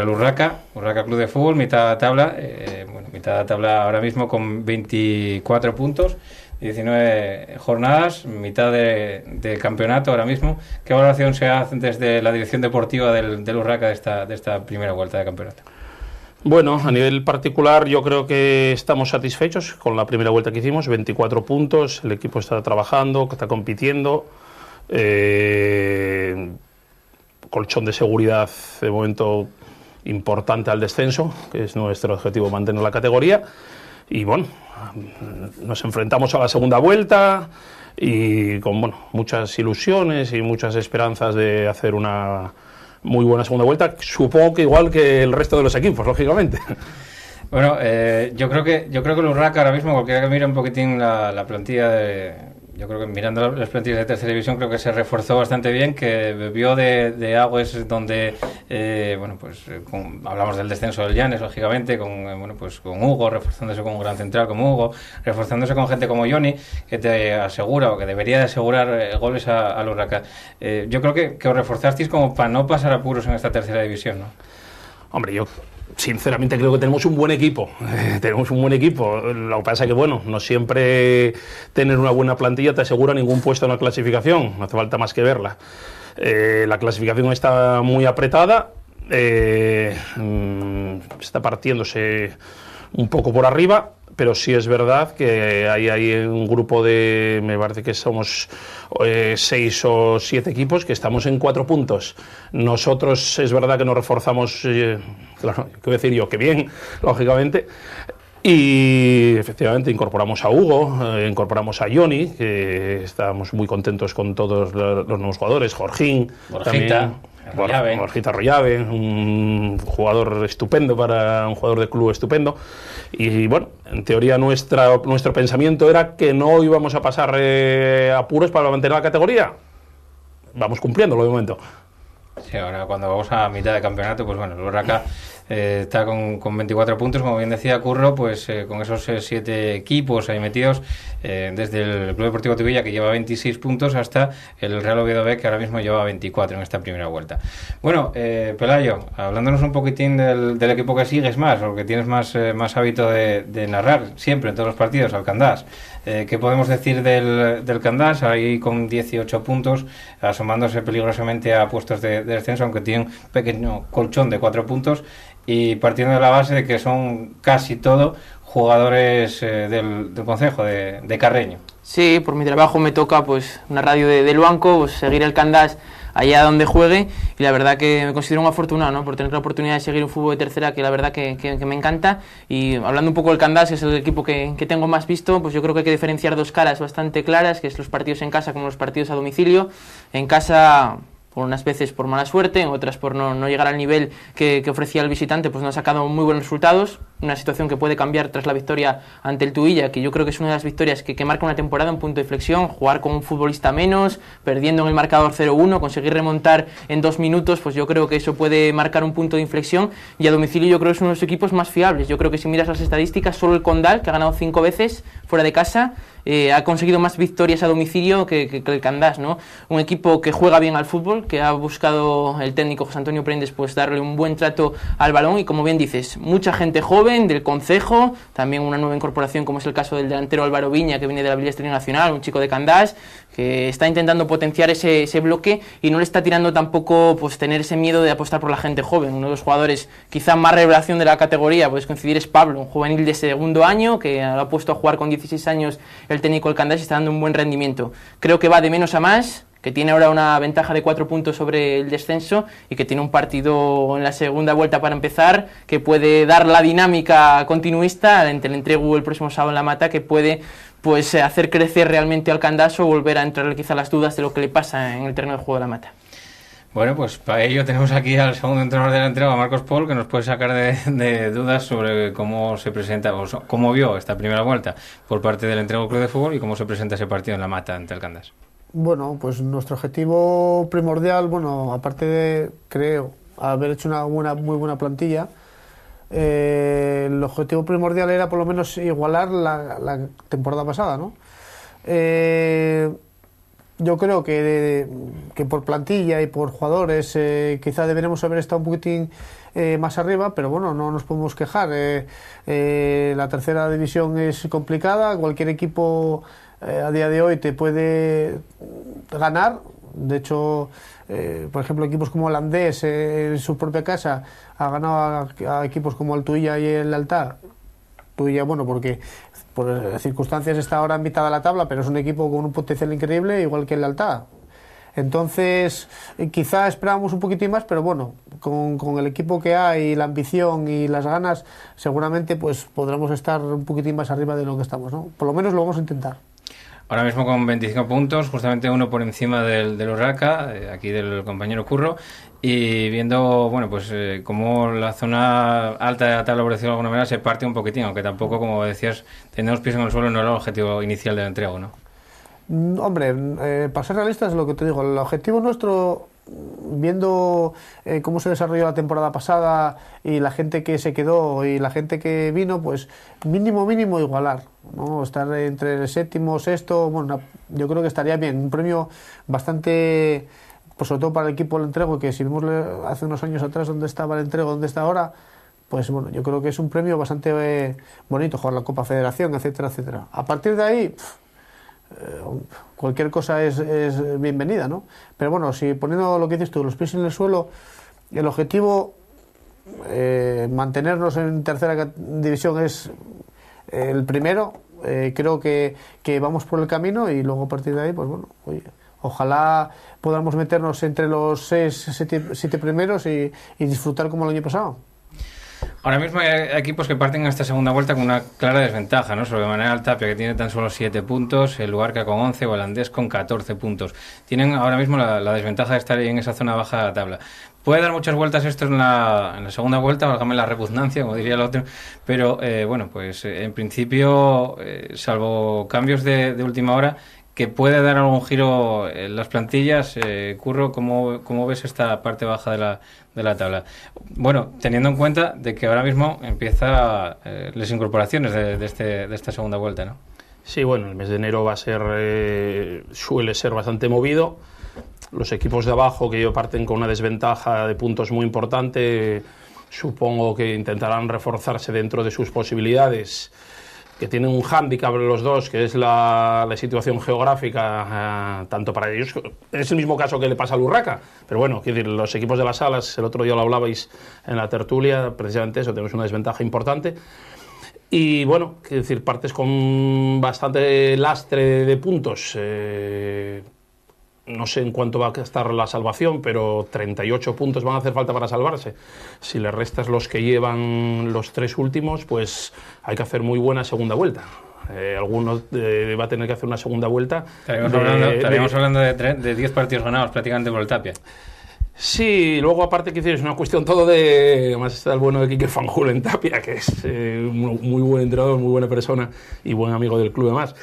Urraca Club de Fútbol, mitad de tabla, mitad de tabla ahora mismo con 24 puntos, 19 jornadas, mitad de campeonato ahora mismo. ¿Qué valoración se hace desde la dirección deportiva del Urraca de esta primera vuelta de campeonato? Bueno, a nivel particular yo creo que estamos satisfechos con la primera vuelta que hicimos, 24 puntos, el equipo está trabajando, está compitiendo, colchón de seguridad de momento importante al descenso, que es nuestro objetivo, mantener la categoría. Y bueno, nos enfrentamos a la segunda vuelta y con muchas ilusiones y muchas esperanzas de hacer una muy buena segunda vuelta, supongo que igual que el resto de los equipos, lógicamente. Bueno, yo creo que el Urraca ahora mismo, cualquiera que mire un poquitín la plantilla yo creo que mirando las plantillas de tercera división, creo que se reforzó bastante bien, que bebió de aguas donde, hablamos del descenso del Llanes, lógicamente, con Hugo, reforzándose con un gran central como Hugo, reforzándose con gente como Johnny, que te asegura, o que debería de asegurar goles al Urraca. Yo creo que os reforzasteis como para no pasar apuros en esta tercera división, ¿no? Hombre, yo sinceramente creo que tenemos un buen equipo. Tenemos un buen equipo. Lo que pasa es que, bueno, no siempre tener una buena plantilla te asegura ningún puesto en la clasificación. No hace falta más que verla. La clasificación está muy apretada. Está partiéndose un poco por arriba, pero sí es verdad que hay un grupo de, me parece que somos 6 o 7 equipos que estamos en 4 puntos. Nosotros es verdad que nos reforzamos, claro, ¿qué voy a decir yo? Que bien, lógicamente. Y efectivamente incorporamos a Hugo, incorporamos a Johnny, que estamos muy contentos con todos los nuevos jugadores, Jorgín, Borjita Arroyave, un jugador estupendo, un jugador de club estupendo. Y bueno, en teoría nuestro pensamiento era que no íbamos a pasar apuros para mantener la categoría. Vamos cumpliéndolo de momento. Sí, ahora cuando vamos a mitad de campeonato, pues bueno, el Urraca está con 24 puntos, como bien decía Curro, pues con esos 7 equipos ahí metidos, desde el Club Deportivo Tubilla, que lleva 26 puntos, hasta el Real Oviedo B, que ahora mismo lleva 24 en esta primera vuelta. Bueno, Pelayo, hablándonos un poquitín del equipo que sigues más, o que tienes más hábito de narrar siempre en todos los partidos, al Candás. ¿Qué podemos decir del Candás? Ahí con 18 puntos, asomándose peligrosamente a puestos de descenso, aunque tiene un pequeño colchón de 4 puntos, y partiendo de la base de que son casi todo jugadores del concejo de Carreño. Sí, por mi trabajo me toca pues una radio del banco, pues, seguir el Candás allá donde juegue, y la verdad que me considero un afortunado, ¿no?, por tener la oportunidad de seguir un fútbol de tercera que la verdad que me encanta. Y hablando un poco del Candás, que es el equipo que tengo más visto, pues yo creo que hay que diferenciar dos caras bastante claras, que es los partidos en casa como los partidos a domicilio. En casa, por unas veces por mala suerte, en otras por no llegar al nivel que ofrecía el visitante, pues no ha sacado muy buenos resultados. Una situación que puede cambiar tras la victoria ante el Tuilla, que yo creo que es una de las victorias que marca una temporada, un punto de inflexión. Jugar con un futbolista menos, perdiendo en el marcador 0-1, conseguir remontar en 2 minutos, pues yo creo que eso puede marcar un punto de inflexión. Y a domicilio yo creo que es uno de los equipos más fiables. Yo creo que si miras las estadísticas, solo el Condal, que ha ganado 5 veces fuera de casa, ha conseguido más victorias a domicilio que el Candás, ¿no? Un equipo que juega bien al fútbol, que ha buscado el técnico José Antonio Prendes pues darle un buen trato al balón, y como bien dices, mucha gente joven del concejo, también una nueva incorporación como es el caso del delantero Álvaro Viña, que viene de la Avilés Nacional, un chico de Candás, que está intentando potenciar ese bloque, y no le está tirando tampoco pues tener ese miedo de apostar por la gente joven. Uno de los jugadores quizá más revelación de la categoría, puedes coincidir, es Pablo, un juvenil de segundo año, que lo ha puesto a jugar con 16 años el técnico del Candás y está dando un buen rendimiento. Creo que va de menos a más, que tiene ahora una ventaja de 4 puntos sobre el descenso, y que tiene un partido en la segunda vuelta para empezar, que puede dar la dinámica continuista entre el Entregu el próximo sábado en La Mata, que puede pues hacer crecer realmente al Candás o volver a entrarle quizá las dudas de lo que le pasa en el terreno de juego de La Mata. Bueno, pues para ello tenemos aquí al segundo entrenador del Entregu, a Marcos Pol, que nos puede sacar de dudas sobre cómo se presenta, o cómo vio esta primera vuelta por parte del Entregu Club de Fútbol, y cómo se presenta ese partido en La Mata ante el Candás. Bueno, pues nuestro objetivo primordial, bueno, aparte de, creo, haber hecho una muy buena plantilla, el objetivo primordial era por lo menos igualar la temporada pasada, ¿no? Yo creo que por plantilla y por jugadores quizá deberíamos haber estado un poquitín más arriba, pero bueno, no nos podemos quejar. La tercera división es complicada, cualquier equipo a día de hoy te puede ganar. De hecho, por ejemplo, equipos como el Andés en su propia casa ha ganado a equipos como el Tuilla y el Altar. Tuilla, bueno, porque por circunstancias está ahora en mitad de la tabla, pero es un equipo con un potencial increíble, igual que el Altar. Entonces, quizá esperábamos un poquitín más, pero bueno, con el equipo que hay, la ambición y las ganas, seguramente pues podremos estar un poquitín más arriba de lo que estamos, ¿no? Por lo menos lo vamos a intentar. Ahora mismo con 25 puntos, justamente uno por encima del Urraca, aquí del compañero Curro, y viendo, bueno, pues cómo la zona alta de la tabla, por decirlo de alguna manera, se parte un poquitín, aunque tampoco, como decías, tener los pies en el suelo no era el objetivo inicial del Entregu, ¿no? Hombre, para ser realistas es lo que te digo, el objetivo nuestro, viendo cómo se desarrolló la temporada pasada y la gente que se quedó y la gente que vino, pues mínimo igualar, ¿no? Estar entre el séptimo, sexto, bueno, yo creo que estaría bien, un premio bastante pues sobre todo para el equipo del Entrego, que si vimos hace unos años atrás dónde estaba el Entrego, dónde está ahora, pues bueno, yo creo que es un premio bastante bonito, jugar la Copa Federación, etcétera, etcétera. A partir de ahí, cualquier cosa es bienvenida, ¿no? Pero bueno, si poniendo lo que dices tú, los pies en el suelo, el objetivo, mantenernos en tercera división es el primero. Creo que vamos por el camino y luego a partir de ahí, pues bueno, oye, ojalá podamos meternos entre los 7 primeros y disfrutar como el año pasado. Ahora mismo hay equipos que parten a esta segunda vuelta con una clara desventaja, ¿no? Sobre manera el Tapia, que tiene tan solo 7 puntos, el Luarca con 11 o el Andés con 14 puntos. Tienen ahora mismo la desventaja de estar ahí en esa zona baja de la tabla. Puede dar muchas vueltas esto en la segunda vuelta, válgame la repugnancia, como diría el otro, pero bueno, pues en principio, salvo cambios de última hora, que puede dar algún giro en las plantillas. Curro, ¿cómo ves esta parte baja de la tabla? Bueno, teniendo en cuenta de que ahora mismo empieza las incorporaciones de esta segunda vuelta, ¿no? Sí, bueno, el mes de enero va a ser, suele ser bastante movido. Los equipos de abajo que parten con una desventaja de puntos muy importante, supongo que intentarán reforzarse dentro de sus posibilidades, que tienen un hándicap los dos, que es la situación geográfica, tanto para ellos, es el mismo caso que le pasa al Urraca, pero bueno, quiero decir, los equipos de las Salas, el otro día lo hablabais en la tertulia, precisamente eso, tenemos una desventaja importante, y bueno, quiero decir, partes con bastante lastre de puntos. No sé en cuánto va a estar la salvación, pero 38 puntos van a hacer falta para salvarse. Si le restas los que llevan los 3 últimos, pues hay que hacer muy buena segunda vuelta. Alguno va a tener que hacer una segunda vuelta. Estaríamos hablando de 10 partidos ganados prácticamente por el Tapia. Sí, luego aparte que es una cuestión todo de... Además está el bueno de Quique Fanjul en Tapia, que es muy buen entrenador, muy buena persona y buen amigo del club además.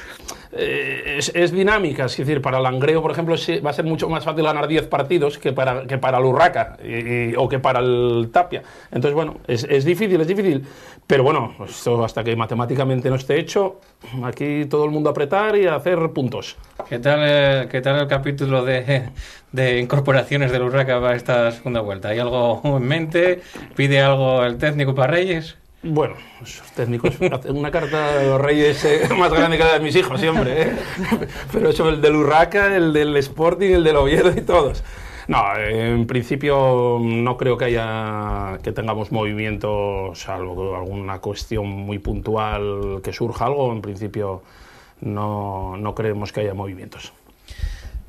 Es dinámica, es decir, para Langreo, por ejemplo, va a ser mucho más fácil ganar 10 partidos que para el Urraca o que para el Tapia. Entonces, bueno, es difícil, pero bueno, esto hasta que matemáticamente no esté hecho, aquí todo el mundo a apretar y a hacer puntos. ¿Qué tal el capítulo de incorporaciones del Urraca para esta segunda vuelta? ¿Hay algo en mente? ¿Pide algo el técnico para Reyes? Bueno, esos técnicos hacen una carta de los Reyes más grande que la de mis hijos siempre, ¿eh? Pero eso, el del Urraca, el del Sporting, el del Oviedo y todos. No, en principio no creo que tengamos movimiento, salvo alguna cuestión muy puntual que surja algo. En principio no creemos que haya movimientos.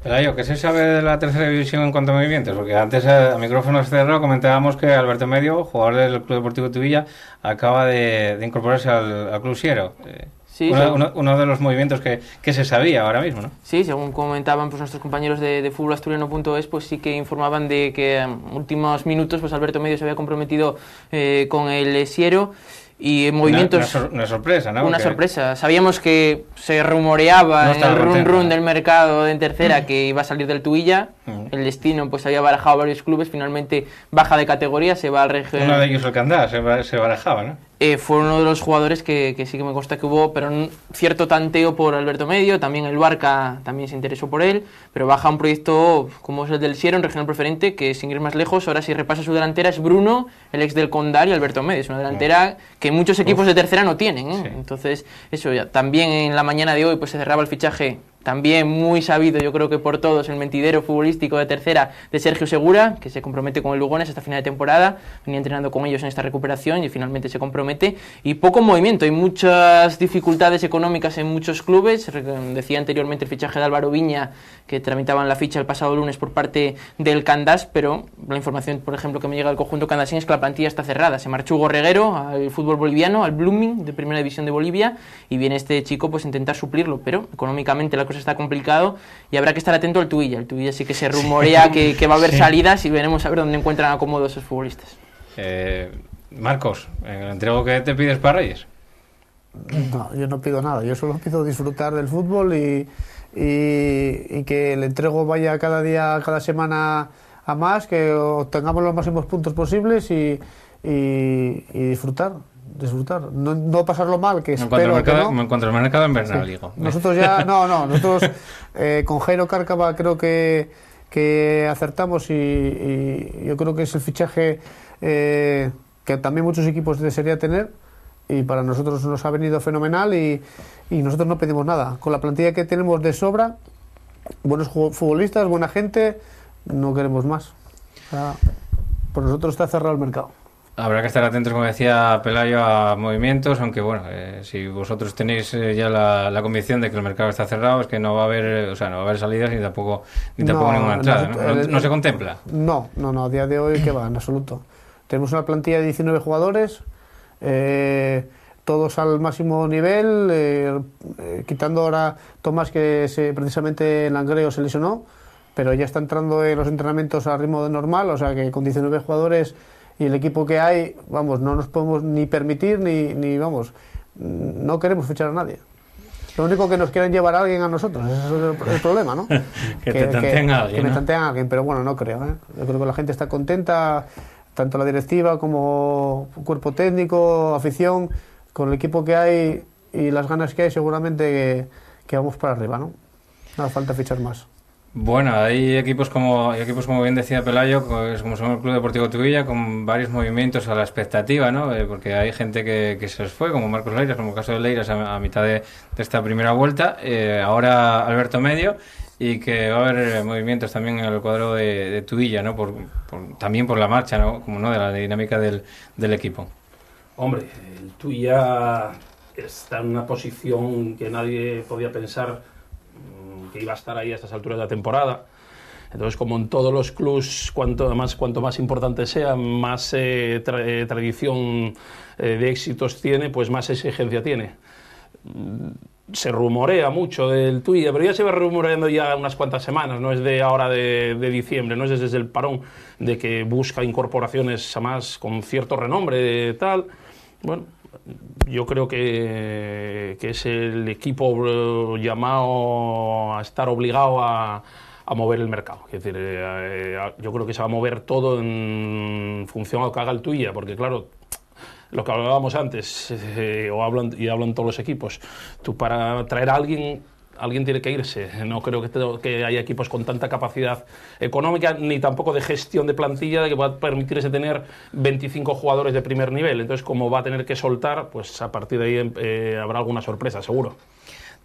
Pelayo, ¿qué se sabe de la tercera división en cuanto a movimientos? Porque antes, a micrófonos cerrados, comentábamos que Alberto Medio, jugador del Club Deportivo Tubilla, acaba de incorporarse al Club Siero. Sí, uno de los movimientos que se sabía ahora mismo, ¿no? Sí, según comentaban pues nuestros compañeros de fútbolasturiano.es, pues sí que informaban de que en últimos minutos pues Alberto Medio se había comprometido con el Siero. Y movimientos... Una sorpresa, ¿no? Una sorpresa. Sabíamos que se rumoreaba en el run del mercado en tercera que iba a salir del Tuilla. El destino pues había barajado varios clubes, finalmente baja de categoría, se va al Regional. Uno de ellos el Candás, se barajaba, ¿no? Fue uno de los jugadores que sí que me consta que hubo, pero un cierto tanteo por Alberto Medio, también el Barca también se interesó por él, pero baja un proyecto como es el del Siero, en regional preferente, que sin ir más lejos, ahora si repasa su delantera es Bruno, el ex del Condal y Alberto Medio, es una delantera que muchos equipos de tercera no tienen, ¿eh? Sí. Entonces, eso ya, también en la mañana de hoy pues se cerraba el fichaje, también muy sabido, yo creo que por todos, el mentidero futbolístico de tercera de Sergio Segura, que se compromete con el Lugones hasta final de temporada, venía entrenando con ellos en esta recuperación y finalmente se compromete, y poco movimiento, hay muchas dificultades económicas en muchos clubes, decía anteriormente el fichaje de Álvaro Viña, que tramitaban la ficha el pasado lunes por parte del Candás, pero la información, por ejemplo, que me llega del conjunto candasín es que la plantilla está cerrada, se marchó Hugo Reguero al fútbol boliviano, al Blooming de Primera División de Bolivia, y viene este chico pues a intentar suplirlo, pero económicamente la cosa está complicado y habrá que estar atento al Tuilla. El Tuilla sí que se rumorea que va a haber salidas y veremos a ver dónde encuentran acomodo esos futbolistas. Marcos, ¿el entrego que te pides para Reyes? No, yo no pido nada, yo solo pido disfrutar del fútbol y que el entrego vaya cada día, cada semana a más, que obtengamos los máximos puntos posibles y disfrutar, no pasarlo mal, que espero que no. En cuanto al mercado invernal, sí. Digo. Nosotros ya, nosotros con Jairo Cárcava creo que que acertamos y yo creo que es el fichaje que también muchos equipos desearían tener, y para nosotros nos ha venido fenomenal y nosotros no pedimos nada. Con la plantilla que tenemos de sobra, buenos futbolistas, buena gente, no queremos más. O sea, por nosotros está cerrado el mercado. Habrá que estar atentos, como decía Pelayo, a movimientos, aunque bueno, si vosotros tenéis ya la convicción de que el mercado está cerrado, es que no va a haber, o sea, no va a haber salidas ni tampoco ninguna entrada, ¿no se contempla? No, a día de hoy, ¿qué va? En absoluto. Tenemos una plantilla de 19 jugadores, todos al máximo nivel, quitando ahora Tomás, que precisamente en Langreo se lesionó, pero ya está entrando en los entrenamientos a ritmo normal, o sea que con 19 jugadores y el equipo que hay, vamos, no nos podemos ni permitir ni vamos, no queremos fichar a nadie. Lo único que nos quieren llevar a alguien a nosotros, ese es el problema, ¿no? que te tanteen a alguien, que me ¿no? tanteen a alguien, pero bueno, no creo, ¿eh? Yo creo que la gente está contenta, tanto la directiva como cuerpo técnico, afición, con el equipo que hay y las ganas que hay, seguramente que vamos para arriba, ¿no? No hace falta fichar más. Bueno, hay equipos como bien decía Pelayo, pues, como son el Club Deportivo Tubilla, con varios movimientos a la expectativa, ¿no? Porque hay gente que se les fue, como Marcos Leiras, como el caso de Leiras a mitad de esta primera vuelta, ahora Alberto Medio, y que va a haber movimientos también en el cuadro de Tubilla, ¿no? También por la marcha, ¿no? Como no, de la dinámica del equipo. Hombre, el Tubilla está en una posición que nadie podía pensar que iba a estar ahí a estas alturas de la temporada. Entonces, como en todos los clubs, cuanto más importante sea, más tradición de éxitos tiene, pues más exigencia tiene. Se rumorea mucho del Tubilla, pero ya se va rumoreando ya unas cuantas semanas, no es de ahora de diciembre, no es desde el parón, de que busca incorporaciones más con cierto renombre de tal. Bueno, yo creo que es el equipo llamado a estar obligado a mover el mercado. Es decir, yo creo que se va a mover todo en función a lo que haga el Tubilla, porque claro, lo que hablábamos antes, hablan todos los equipos, tú para traer a alguien tiene que irse. No creo que haya equipos con tanta capacidad económica ni tampoco de gestión de plantilla que va a permitirse tener 25 jugadores de primer nivel. Entonces, como va a tener que soltar, pues a partir de ahí habrá alguna sorpresa, seguro.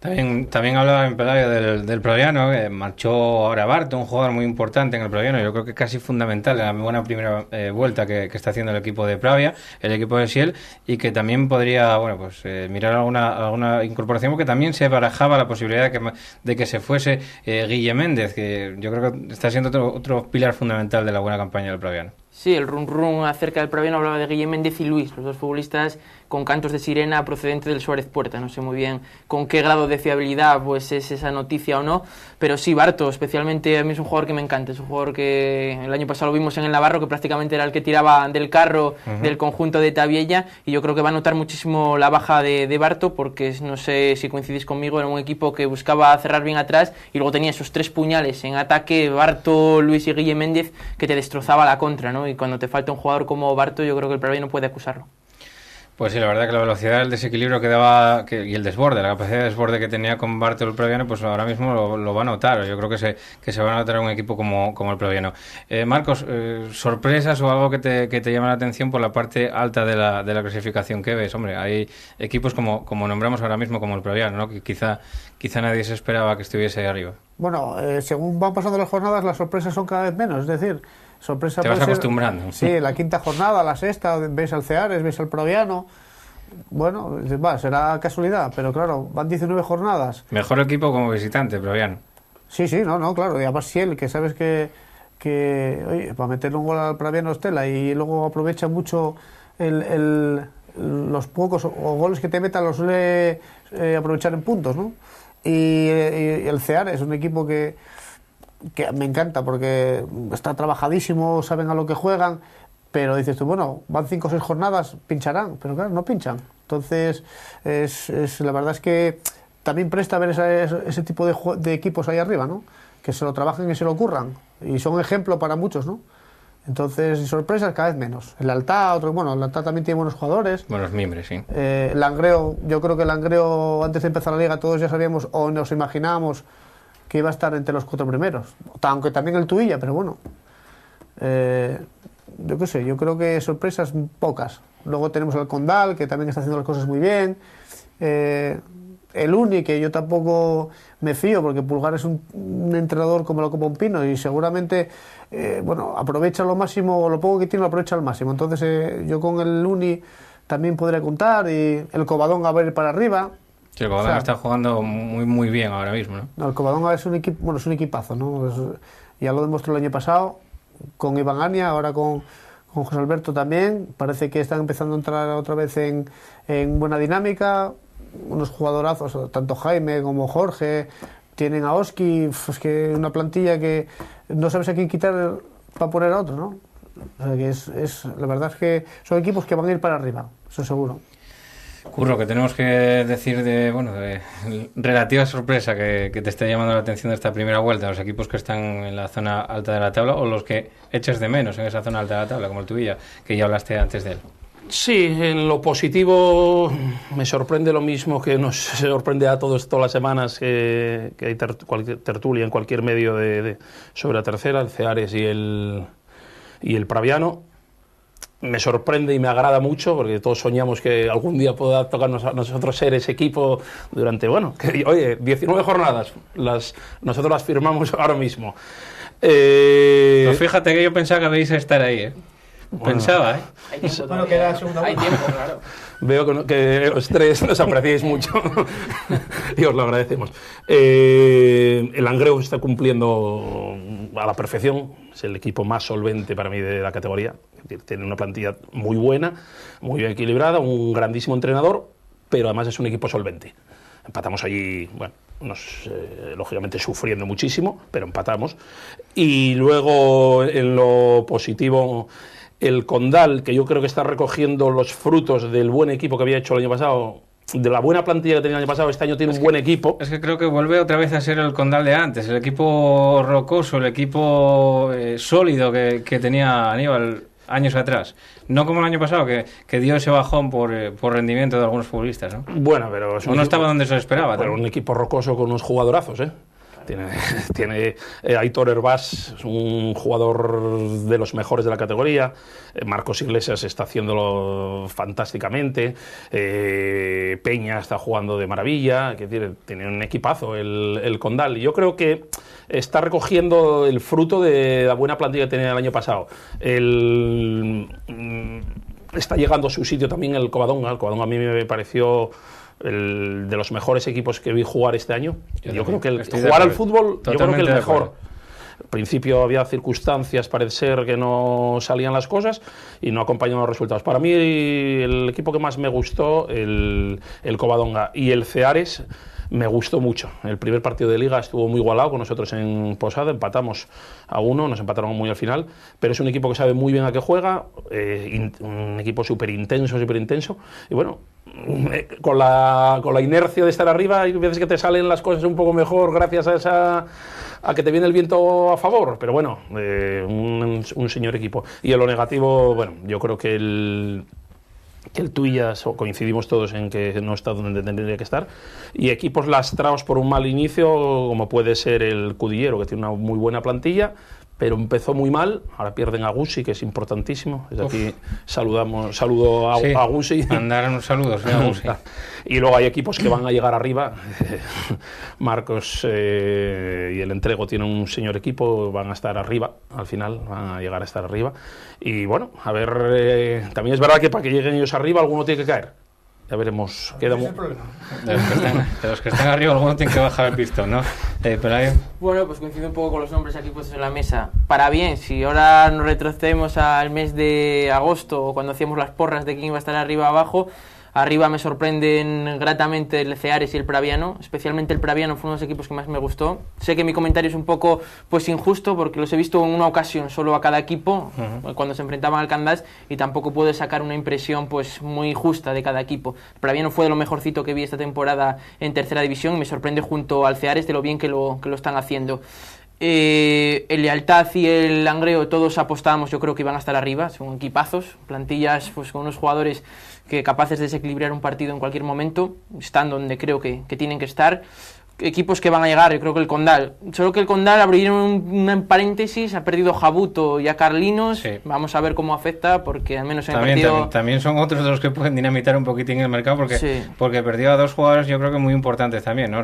También hablaba en Pelayo del Proviano, que marchó ahora Barto, un jugador muy importante en el Proviano, yo creo que casi fundamental en la buena primera vuelta que está haciendo el equipo de Pravia, el equipo de Siel, y que también podría, bueno, pues mirar alguna incorporación, porque también se barajaba la posibilidad de que se fuese Guille Méndez, que yo creo que está siendo otro pilar fundamental de la buena campaña del Proviano. Sí, el run acerca del Proviano hablaba de Guille Méndez y Luis, los dos futbolistas con cantos de sirena procedente del Suárez Puerta. No sé muy bien con qué grado de fiabilidad pues es esa noticia o no, pero sí, Barto, especialmente, a mí es un jugador que me encanta, es un jugador que el año pasado lo vimos en el Navarro, que prácticamente era el que tiraba del carro del conjunto de Tabiella, y yo creo que va a notar muchísimo la baja de Barto, porque no sé si coincidís conmigo, era un equipo que buscaba cerrar bien atrás y luego tenía esos tres puñales en ataque, Barto, Luis y Guille Méndez, que te destrozaba la contra, ¿no? Y cuando te falta un jugador como Barto, yo creo que el Proviano no puede acusarlo. Pues sí, la verdad que la velocidad, el desequilibrio que daba y el desborde, la capacidad de desborde que tenía con Barto el Proviano, pues ahora mismo lo va a notar. Yo creo que se va a notar un equipo como el Proviano. Marcos, ¿sorpresas o algo que te llama la atención por la parte alta de la clasificación que ves? Hombre, hay equipos como nombramos ahora mismo, como el Proviano, ¿no? Que quizá nadie se esperaba que estuviese ahí arriba. Bueno, según van pasando las jornadas, las sorpresas son cada vez menos, es decir, sorpresa. Te vas acostumbrando. Sí, la quinta jornada, la sexta, ves al Ceares, ves al Proviano. Bueno, será casualidad, pero claro, van 19 jornadas. Mejor equipo como visitante, Proviano. Sí, no, claro. Y además Siel, que sabes que oye, para meterle un gol al Proviano Estela y luego aprovecha mucho los pocos goles que te metan, los suele aprovechar en puntos, ¿no? Y el Ceares es un equipo que me encanta porque está trabajadísimo, saben a lo que juegan, pero dices tú, bueno, van 5 o 6 jornadas, pincharán, pero claro, no pinchan. Entonces, la verdad es que también presta ver ese tipo de equipos ahí arriba, ¿no? Que se lo trabajen y se lo ocurran, y son ejemplo para muchos, ¿no? Entonces, sorpresas cada vez menos. El Altá, el Altá también tiene buenos jugadores. Buenos miembros, sí. Langreo, yo creo que Langreo, antes de empezar la liga, todos ya sabíamos o nos imaginábamos que iba a estar entre los 4 primeros, aunque también el Tuilla, pero bueno, yo qué sé, yo creo que sorpresas pocas. Luego tenemos al Condal, que también está haciendo las cosas muy bien, el Uni, que yo tampoco me fío, porque Pulgar es un entrenador como lo un pino, y seguramente bueno, aprovecha lo máximo, lo poco que tiene lo aprovecha al máximo. Entonces yo con el Uni también podría contar, y el Covadonga a ver para arriba. Sí, el Covadonga está jugando muy bien ahora mismo, ¿no? No, el Covadonga es un equipo, bueno, es un equipazo, ¿no? Ya lo demostró el año pasado con Iván Ania, ahora con José Alberto también. Parece que están empezando a entrar otra vez en buena dinámica. Unos jugadorazos, tanto Jaime como Jorge, tienen a Oski, es que una plantilla que no sabes a quién quitar para poner a otro, ¿no? O sea, que la verdad es que son equipos que van a ir para arriba, eso seguro. Curro, que tenemos que decir de relativa sorpresa que te esté llamando la atención de esta primera vuelta, los equipos que están en la zona alta de la tabla o los que eches de menos en esa zona alta de la tabla, como el Tuilla, que ya hablaste antes de él? Sí, en lo positivo me sorprende lo mismo que nos sorprende a todos todas las semanas, que hay cualquier tertulia en cualquier medio sobre la tercera, el Ceares y el Praviano. Me sorprende y me agrada mucho, porque todos soñamos que algún día pueda tocarnos a nosotros ser ese equipo durante, oye, 19 jornadas, nosotros las firmamos ahora mismo. Pues fíjate que yo pensaba que vais a estar ahí, ¿eh? Pensaba, ¿eh? Hay tiempo, bueno, queda segunda hay tiempo, claro. Veo que los tres nos apreciáis mucho y os lo agradecemos. El Langreo está cumpliendo a la perfección, es el equipo más solvente para mí de la categoría. Tiene una plantilla muy buena, muy bien equilibrada, un grandísimo entrenador, pero además es un equipo solvente. Empatamos allí, lógicamente sufriendo muchísimo, pero empatamos. Y luego, en lo positivo, el Condal, que yo creo que está recogiendo los frutos del buen equipo que había hecho el año pasado, de la buena plantilla que tenía el año pasado. Este año tiene un buen equipo. Es que creo que vuelve otra vez a ser el Condal de antes, el equipo rocoso, el equipo sólido que tenía Aníbal años atrás. No como el año pasado, que dio ese bajón por rendimiento de algunos futbolistas, ¿no? Bueno, pero es no estaba donde se esperaba. Pero un equipo rocoso con unos jugadorazos, ¿eh? Tiene Aitor Herbás, es un jugador de los mejores de la categoría. Marcos Iglesias está haciéndolo fantásticamente. Peña está jugando de maravilla. Tiene un equipazo el Condal. Y yo creo que está recogiendo el fruto de la buena plantilla que tenía el año pasado. Está llegando a su sitio también el Covadonga. El Covadonga a mí me pareció de los mejores equipos que vi jugar este año. Yo creo que jugar al fútbol, yo creo que el mejor. Al principio había circunstancias, parece ser, que no salían las cosas y no acompañaban los resultados. Para mí, el equipo que más me gustó, el Covadonga, y el Ceares me gustó mucho. El primer partido de Liga estuvo muy igualado con nosotros en Posada, empatamos a 1, nos empataron muy al final, pero es un equipo que sabe muy bien a qué juega, un equipo súper intenso, y bueno, con la inercia de estar arriba, hay veces que te salen las cosas un poco mejor gracias a que te viene el viento a favor, pero bueno, un señor equipo. Y en lo negativo, bueno, yo creo que el Tuilla, coincidimos todos en que no está donde tendría que estar, y equipos lastrados por un mal inicio, como puede ser el Cudillero, que tiene una muy buena plantilla, pero empezó muy mal. Ahora pierden a Gusi, que es importantísimo. Desde aquí saludo a Gusi. Mandar unos saludos a Gusi. Y luego hay equipos que van a llegar arriba. Marcos y el Entrego tienen un señor equipo, van a estar arriba, al final van a llegar a estar arriba. Y bueno, a ver, también es verdad que para que lleguen ellos arriba alguno tiene que caer. Ya veremos. De los que están arriba, alguno tiene que bajar el pistón, ¿no? Bueno, pues coincido un poco con los nombres aquí puestos en la mesa. Para bien, si ahora nos retrocedemos al mes de agosto, cuando hacíamos las porras de quién iba a estar arriba o abajo, arriba me sorprenden gratamente el Ceares y el Praviano, especialmente el Praviano fue uno de los equipos que más me gustó. Sé que mi comentario es un poco injusto, porque los he visto en una ocasión solo a cada equipo, cuando se enfrentaban al Candás, y tampoco puedo sacar una impresión muy justa de cada equipo. El Praviano fue de lo mejorcito que vi esta temporada en tercera división, y me sorprende junto al Ceares de lo bien que lo están haciendo. El Lealtad y el Langreo, todos apostábamos, yo creo que iban a estar arriba, son equipazos, plantillas con unos jugadores que capaces de desequilibrar un partido en cualquier momento, están donde creo que tienen que estar. equipos que van a llegar, yo creo que el Condal. Solo que el Condal, abrir un paréntesis, ha perdido a Jabuto y a Carlinos. Sí. Vamos a ver cómo afecta, porque al menos en También, el partido... también son otros de los que pueden dinamitar un poquitín el mercado, porque, Sí. porque perdió a 2 jugadores yo creo que muy importantes también, ¿no?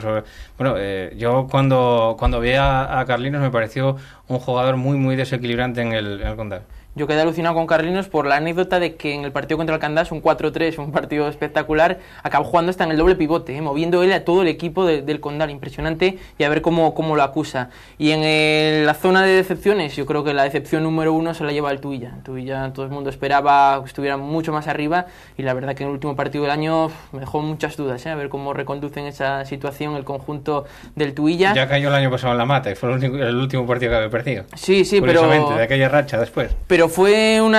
Yo cuando vi a Carlinos me pareció un jugador muy desequilibrante en el Condal. Yo quedé alucinado con Carlinos por la anécdota de que en el partido contra el Candás, un 4-3, un partido espectacular, acabó jugando hasta en el doble pivote, moviendo él a todo el equipo del Condal, impresionante, y a ver cómo lo acusa. Y en la zona de decepciones, yo creo que la decepción número 1 se la lleva el Tuilla. El Tuilla, todo el mundo esperaba que estuviera mucho más arriba, y la verdad que en el último partido del año me dejó muchas dudas, a ver cómo reconducen esa situación el conjunto del Tuilla. Ya cayó el año pasado en la mata, y fue el último partido que había perdido. Sí, Curiosamente, pero... de aquella racha después. Pero fue un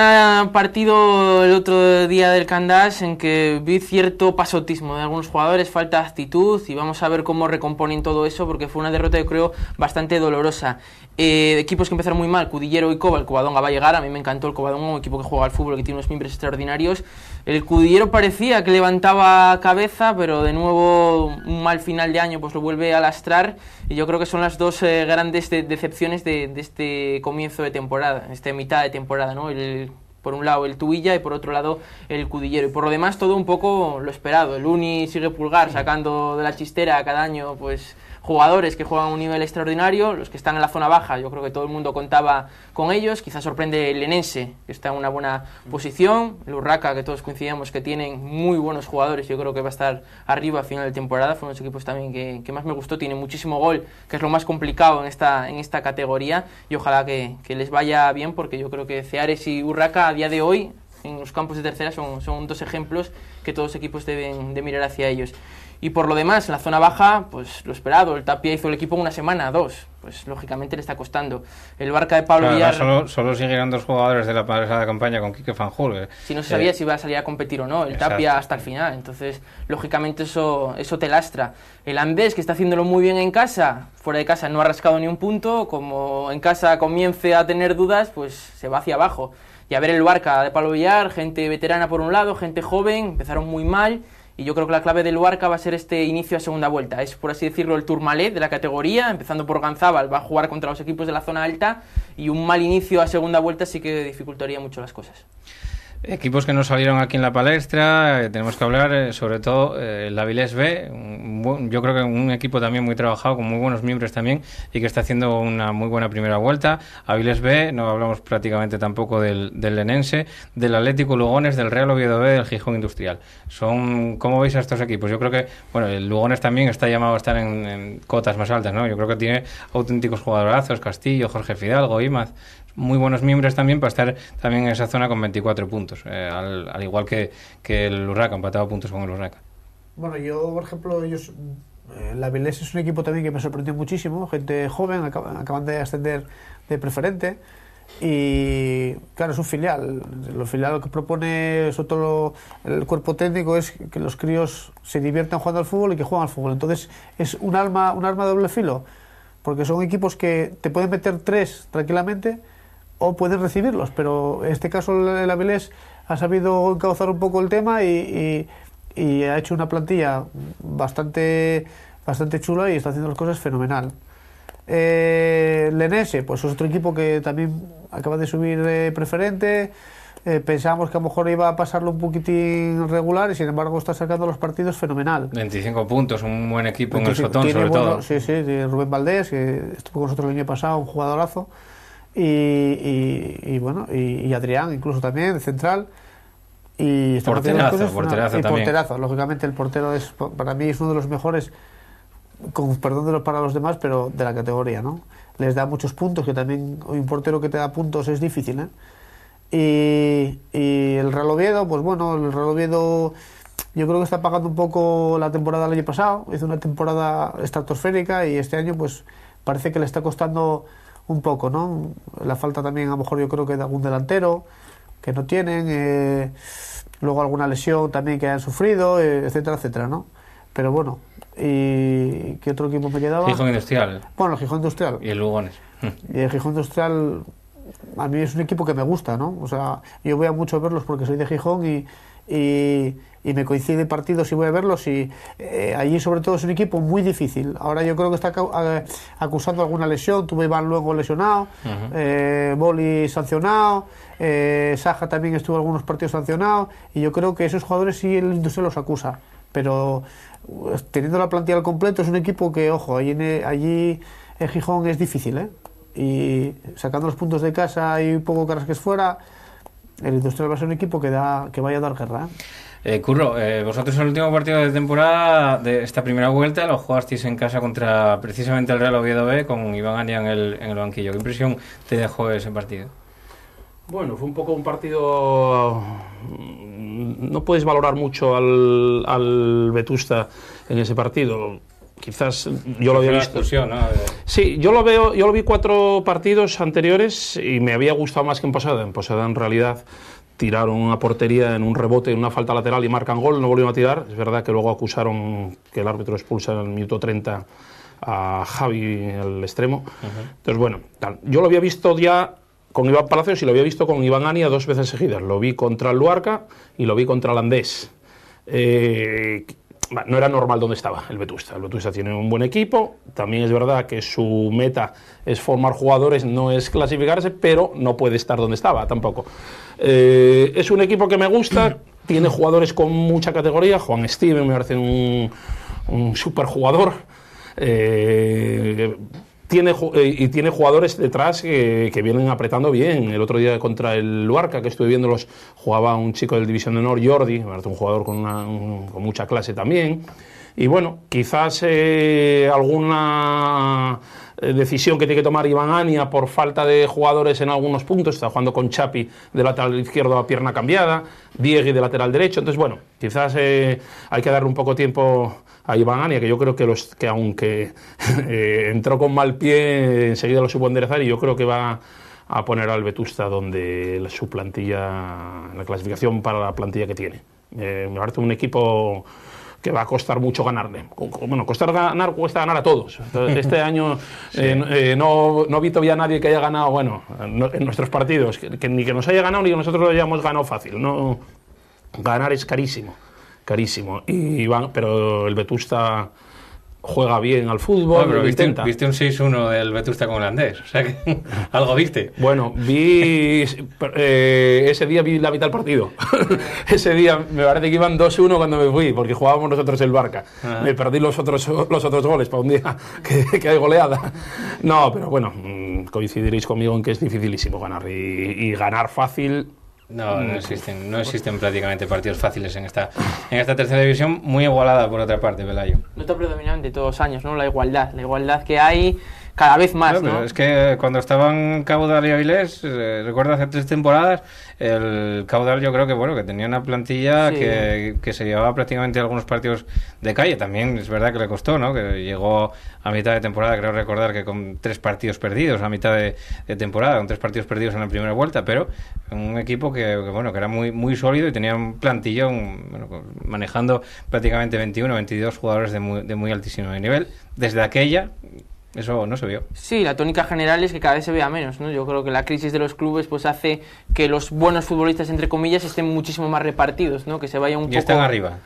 partido el otro día del Candás en que vi cierto pasotismo de algunos jugadores, falta de actitud, y vamos a ver cómo recomponen todo eso, porque fue una derrota, yo creo, bastante dolorosa. Equipos que empezaron muy mal, Cudillero y Cova. El Covadonga va a llegar, a mí me encantó el Covadonga, un equipo que juega al fútbol, que tiene unos miembros extraordinarios. El Cudillero parecía que levantaba cabeza, pero de nuevo un mal final de año pues lo vuelve a lastrar, y yo creo que son las dos grandes decepciones de este comienzo de temporada, esta mitad de temporada, ¿no? Por un lado el Tuilla y por otro lado el Cudillero, y por lo demás todo un poco lo esperado. El Uni sigue Pulgar sacando de la chistera cada año pues jugadores que juegan a un nivel extraordinario. Los que están en la zona baja, yo creo que todo el mundo contaba con ellos. Quizás sorprende el Lenense, que está en una buena posición. El Urraca, que todos coincidíamos que tienen muy buenos jugadores, yo creo que va a estar arriba a final de temporada. Fue uno de los equipos también que más me gustó. Tiene muchísimo gol, que es lo más complicado en esta categoría, y ojalá que les vaya bien, porque yo creo que Ceares y Urraca a día de hoy en los campos de tercera son dos ejemplos que todos los equipos deben de mirar hacia ellos. Y por lo demás, en la zona baja, pues lo esperado. El Tapia hizo el equipo en una semana, 2. Pues lógicamente le está costando. El Barca de Pablo Villar... Solo siguieron 2 jugadores de la pasada campaña con Quique Fanjul. Si no se sabía si iba a salir a competir o no. El Exacto. Tapia hasta el final. Entonces, lógicamente eso te lastra. El Andés, que está haciéndolo muy bien en casa, fuera de casa no ha rascado ni un punto. Como en casa comience a tener dudas, pues se va hacia abajo. Y a ver el Barca de Pablo Villar, gente veterana por un lado, gente joven, empezaron muy mal. Y yo creo que la clave del Luarca va a ser este inicio a segunda vuelta. Es, por así decirlo, el Tourmalet de la categoría, empezando por Ganzábal, va a jugar contra los equipos de la zona alta, y un mal inicio a segunda vuelta sí que dificultaría mucho las cosas. Equipos que no salieron aquí en la palestra, tenemos que hablar sobre todo el Avilés B, yo creo que un equipo también muy trabajado, con muy buenos miembros también, y que está haciendo una muy buena primera vuelta. Avilés B, no hablamos prácticamente tampoco del Lenense, del Atlético Lugones, del Real Oviedo B, del Gijón Industrial. ¿Cómo veis a estos equipos? Yo creo que, bueno, el Lugones también está llamado a estar en cotas más altas, ¿no? Yo creo que tiene auténticos jugadorazos, Castillo, Jorge Fidalgo, Imaz, muy buenos miembros también para estar también en esa zona con 24 puntos, al igual que el Urraca, empatado puntos con el Urraca. Bueno, yo, por ejemplo, el Avilés es un equipo también que me sorprendió muchísimo, gente joven, acaban de ascender de preferente, y claro, es un filial. El filial lo que propone, sobre todo el cuerpo técnico, es que los críos se diviertan jugando al fútbol y que juegan al fútbol. Entonces es un arma de doble filo, porque son equipos que te pueden meter 3 tranquilamente o pueden recibirlos, pero en este caso el Avilés ha sabido encauzar un poco el tema y ha hecho una plantilla bastante chula y está haciendo las cosas fenomenal. Lenense, pues es otro equipo que también acaba de subir preferente. Pensábamos que a lo mejor iba a pasarlo un poquitín regular, y sin embargo está sacando los partidos fenomenal. 25 puntos, un buen equipo en el Sotón, sobre todo. Sí, Rubén Valdés, que estuvo con nosotros el año pasado, un jugadorazo. Y Adrián, incluso también, de central. Y porterazo, lógicamente el portero para mí es uno de los mejores, con perdón para los demás, pero de la categoría, ¿no? Les da muchos puntos, que también un portero que te da puntos es difícil, ¿eh? Y el Real Oviedo, pues bueno, el Real Oviedo yo creo que está pagando un poco la temporada del año pasado. Hizo una temporada estratosférica y este año pues parece que le está costando un poco, ¿no? La falta también, a lo mejor, yo creo que de algún delantero que no tienen, luego alguna lesión también que han sufrido, etcétera, etcétera, ¿no? Pero bueno, ¿y qué otro equipo me quedaba? Gijón Industrial. Bueno, el Gijón Industrial. Y el Lugones. Y el Gijón Industrial, a mí es un equipo que me gusta, ¿no? O sea, yo voy a mucho verlos porque soy de Gijón y y me coincide partidos y voy a verlos, y allí sobre todo es un equipo muy difícil. Ahora yo creo que está acusando alguna lesión, tuve Iván luego lesionado, Boli sancionado, Saja también estuvo algunos partidos sancionado, y yo creo que esos jugadores sí el Industrial los acusa, pero teniendo la plantilla al completo es un equipo que, ojo, allí en Gijón es difícil, y sacando los puntos de casa y un poco Carrasques fuera, el Industrial va a ser un equipo que vaya a dar guerra. Curro, vosotros en el último partido de temporada de esta primera vuelta lo jugasteis en casa contra precisamente el Real Oviedo B con Iván Ania en el banquillo. ¿Qué impresión te dejó ese partido? Bueno, fue un poco un partido... No puedes valorar mucho al Vetusta en ese partido. Quizás yo lo había visto. Excursión, ¿no? Sí, yo lo vi 4 partidos anteriores y me había gustado más que en Posada. En Posada, en realidad, tiraron a portería en un rebote, en una falta lateral y marcan gol, no volvieron a tirar. Es verdad que luego acusaron que el árbitro expulsa en el minuto 30 a Javi, el extremo. Entonces, bueno, yo lo había visto ya con Iván Palacios y lo había visto con Iván Ania 2 veces seguidas. Lo vi contra el Luarca y lo vi contra el Andés. No era normal donde estaba el Vetusta. El Vetusta tiene un buen equipo, también es verdad que su meta es formar jugadores, no es clasificarse, pero no puede estar donde estaba tampoco. Es un equipo que me gusta, tiene jugadores con mucha categoría. Juan Steven me parece un super jugador. Tiene jugadores detrás que vienen apretando bien. El otro día contra el Luarca, que estuve viéndolos, jugaba un chico del División de Honor, Jordi, un jugador con mucha clase también. Y bueno, quizás alguna decisión que tiene que tomar Iván Ania por falta de jugadores en algunos puntos. Está jugando con Chapi de lateral izquierdo a pierna cambiada, Diegui de lateral derecho. Entonces, bueno, quizás hay que darle un poco de tiempo a Iván Ania, que yo creo que aunque entró con mal pie, enseguida lo supo enderezar, y yo creo que va a poner al Vetusta donde su plantilla, la clasificación para la plantilla que tiene. Me parece un equipo que va a costar mucho ganarle. Bueno, cuesta ganar a todos. Entonces, este año no he visto ya a nadie que haya ganado, bueno, en nuestros partidos, que ni que nos haya ganado ni que nosotros lo hayamos ganado fácil. No, ganar es carísimo. Pero el Vetusta juega bien al fútbol. Bueno, pero viste un 6-1 del Vetusta con el Andés, o sea que algo viste. Bueno, ese día vi la mitad del partido. Ese día me parece que iban 2-1 cuando me fui, porque jugábamos nosotros el Barca. Me perdí los otros goles para un día que hay goleada. No, pero bueno, coincidiréis conmigo en que es dificilísimo ganar, y ganar fácil. No existen prácticamente partidos fáciles en esta tercera división, muy igualada por otra parte, Pelayo. Nota predominante todos los años, ¿no? La igualdad que hay cada vez más, ¿no? Pero es que cuando estaban Caudal y Avilés, recuerdo hace 3 temporadas, el Caudal yo creo que tenía una plantilla que se llevaba prácticamente algunos partidos de calle. También es verdad que le costó, ¿no? Que llegó a mitad de temporada, creo recordar que con 3 partidos perdidos a mitad de temporada, con 3 partidos perdidos en la primera vuelta, pero un equipo que era muy, muy sólido y tenía un plantillón, manejando prácticamente 21, 22 jugadores de muy altísimo nivel. Desde aquella eso no se vio. Sí, la tónica general es que cada vez se vea menos, ¿no? Yo creo que la crisis de los clubes pues hace que los buenos futbolistas, entre comillas, estén muchísimo más repartidos, ¿no? Que se vaya un poco... Y están arriba.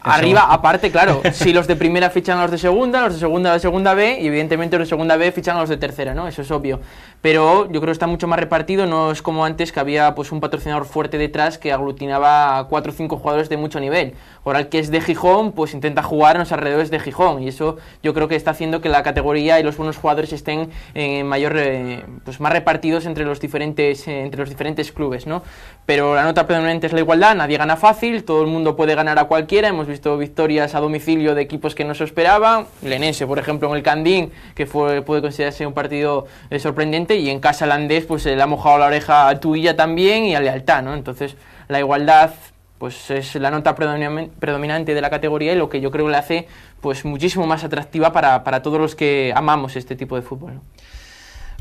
Arriba, aparte, claro, si los de primera fichan a los de segunda a segunda B, y evidentemente los de segunda B fichan a los de tercera, ¿no? Eso es obvio. Pero yo creo que está mucho más repartido, no es como antes, que había pues un patrocinador fuerte detrás que aglutinaba a 4 o 5 jugadores de mucho nivel. Ahora el que es de Gijón, pues intenta jugar en los alrededores de Gijón, y eso yo creo que está haciendo que la categoría y los buenos jugadores estén más repartidos entre los diferentes clubes, ¿no? Pero la nota predominante es la igualdad, nadie gana fácil, todo el mundo puede ganar a cualquiera. Hemos visto victorias a domicilio de equipos que no se esperaban, Lenense, por ejemplo, en el Candín, que puede considerarse un partido sorprendente, y en casa el Andés pues le ha mojado la oreja a Tuilla también y a Lealtad, ¿no? Entonces la igualdad pues es la nota predominante de la categoría, y lo que yo creo que le hace pues muchísimo más atractiva para todos los que amamos este tipo de fútbol, ¿no?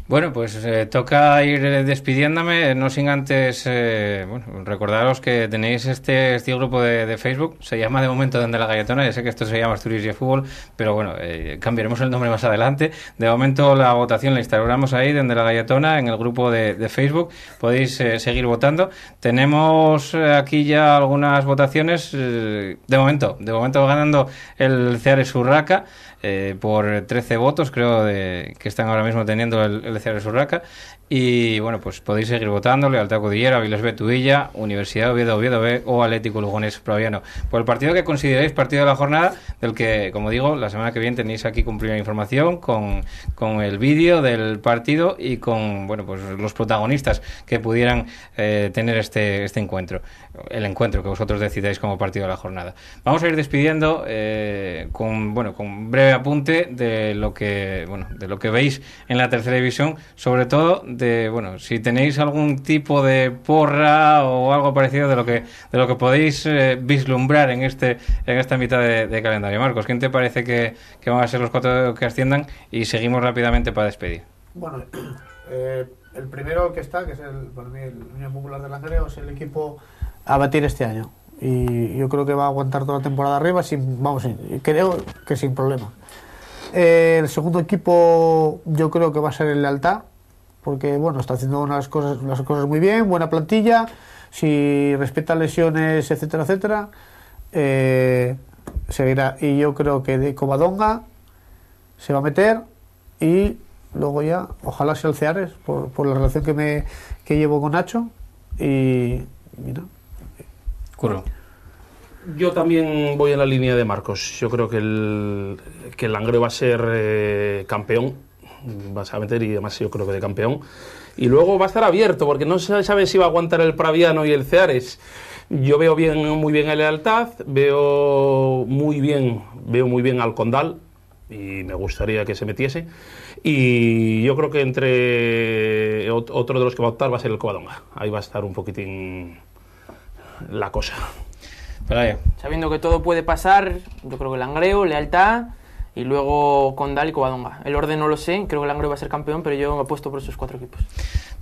Bueno, pues toca ir despidiéndome, no sin antes recordaros que tenéis este grupo de Facebook, se llama de momento Dende la Galletona, ya sé que esto se llama Asturias y Fútbol, pero bueno, cambiaremos el nombre más adelante. De momento la votación la instauramos ahí, Dende la Galletona, en el grupo de Facebook, podéis seguir votando. Tenemos aquí ya algunas votaciones, de momento ganando el Ceares Urraca, por 13 votos, creo, que están ahora mismo teniendo el Ceares Urraca. Y bueno, pues podéis seguir votando: Lealtad Codillera, Avilés B, Tuilla, Universidad Oviedo, Oviedo B o Atlético Lugones Proviano. Por el partido que consideréis partido de la jornada, del que, como digo, la semana que viene tenéis aquí con primera información, con el vídeo del partido y con, bueno, pues los protagonistas que pudieran tener este encuentro, el encuentro que vosotros decidáis como partido de la jornada. Vamos a ir despidiendo con un breve apunte de lo que veis en la tercera división, sobre todo si tenéis algún tipo de porra o algo parecido de lo que podéis vislumbrar en esta mitad de calendario. Marcos, ¿quién te parece que van a ser los 4 que asciendan? Y seguimos rápidamente para despedir. Bueno, el primero que está, que es para mí el Unión Popular del Langreo, es el equipo a batir este año. Y yo creo que va a aguantar toda la temporada arriba, creo que sin problema. El segundo equipo yo creo que va a ser el Lealtad, porque bueno, está haciendo las cosas muy bien, buena plantilla, si respeta lesiones, etcétera, etcétera, seguirá. Y yo creo que de Covadonga se va a meter, y luego ya, ojalá sea el Ceares, por la relación que llevo con Nacho. Y mira. Curro. Yo también voy en la línea de Marcos. Yo creo que el Langreo va a ser campeón, vas a meter, y además yo creo que de campeón. Y luego va a estar abierto, porque no se sabe si va a aguantar el Praviano y el Ceares. Yo veo muy bien a Lealtad, veo muy bien al Condal, y me gustaría que se metiese. Y yo creo que entre otro de los que va a optar va a ser el Covadonga. Ahí va a estar un poquitín la cosa. Sabiendo que todo puede pasar, yo creo que Langreo, Lealtad y luego Condal y Covadonga. El orden no lo sé, creo que Langreo va a ser campeón, pero yo me apuesto por esos 4 equipos.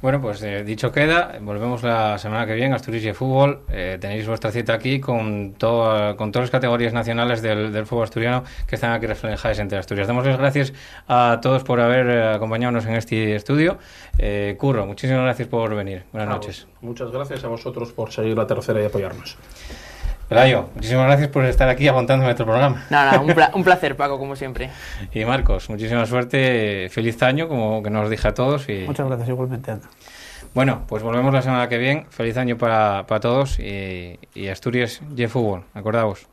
Bueno, pues dicho queda, volvemos la semana que viene a Asturias y Fútbol. Tenéis vuestra cita aquí con todas las categorías nacionales del fútbol asturiano que están aquí reflejadas entre Asturias. Damos las gracias a todos por haber acompañado en este estudio. Curro, muchísimas gracias por venir. Buenas noches. Muchas gracias a vosotros por seguir la tercera y apoyarnos. Pelayo, muchísimas gracias por estar aquí aguantando nuestro programa. Nada, un placer, Paco, como siempre. Y Marcos, muchísima suerte, feliz año, como que nos dije a todos. Muchas gracias, igualmente, Ana. Bueno, pues volvemos la semana que viene. Feliz año para todos y Asturias y Fútbol, acordaos.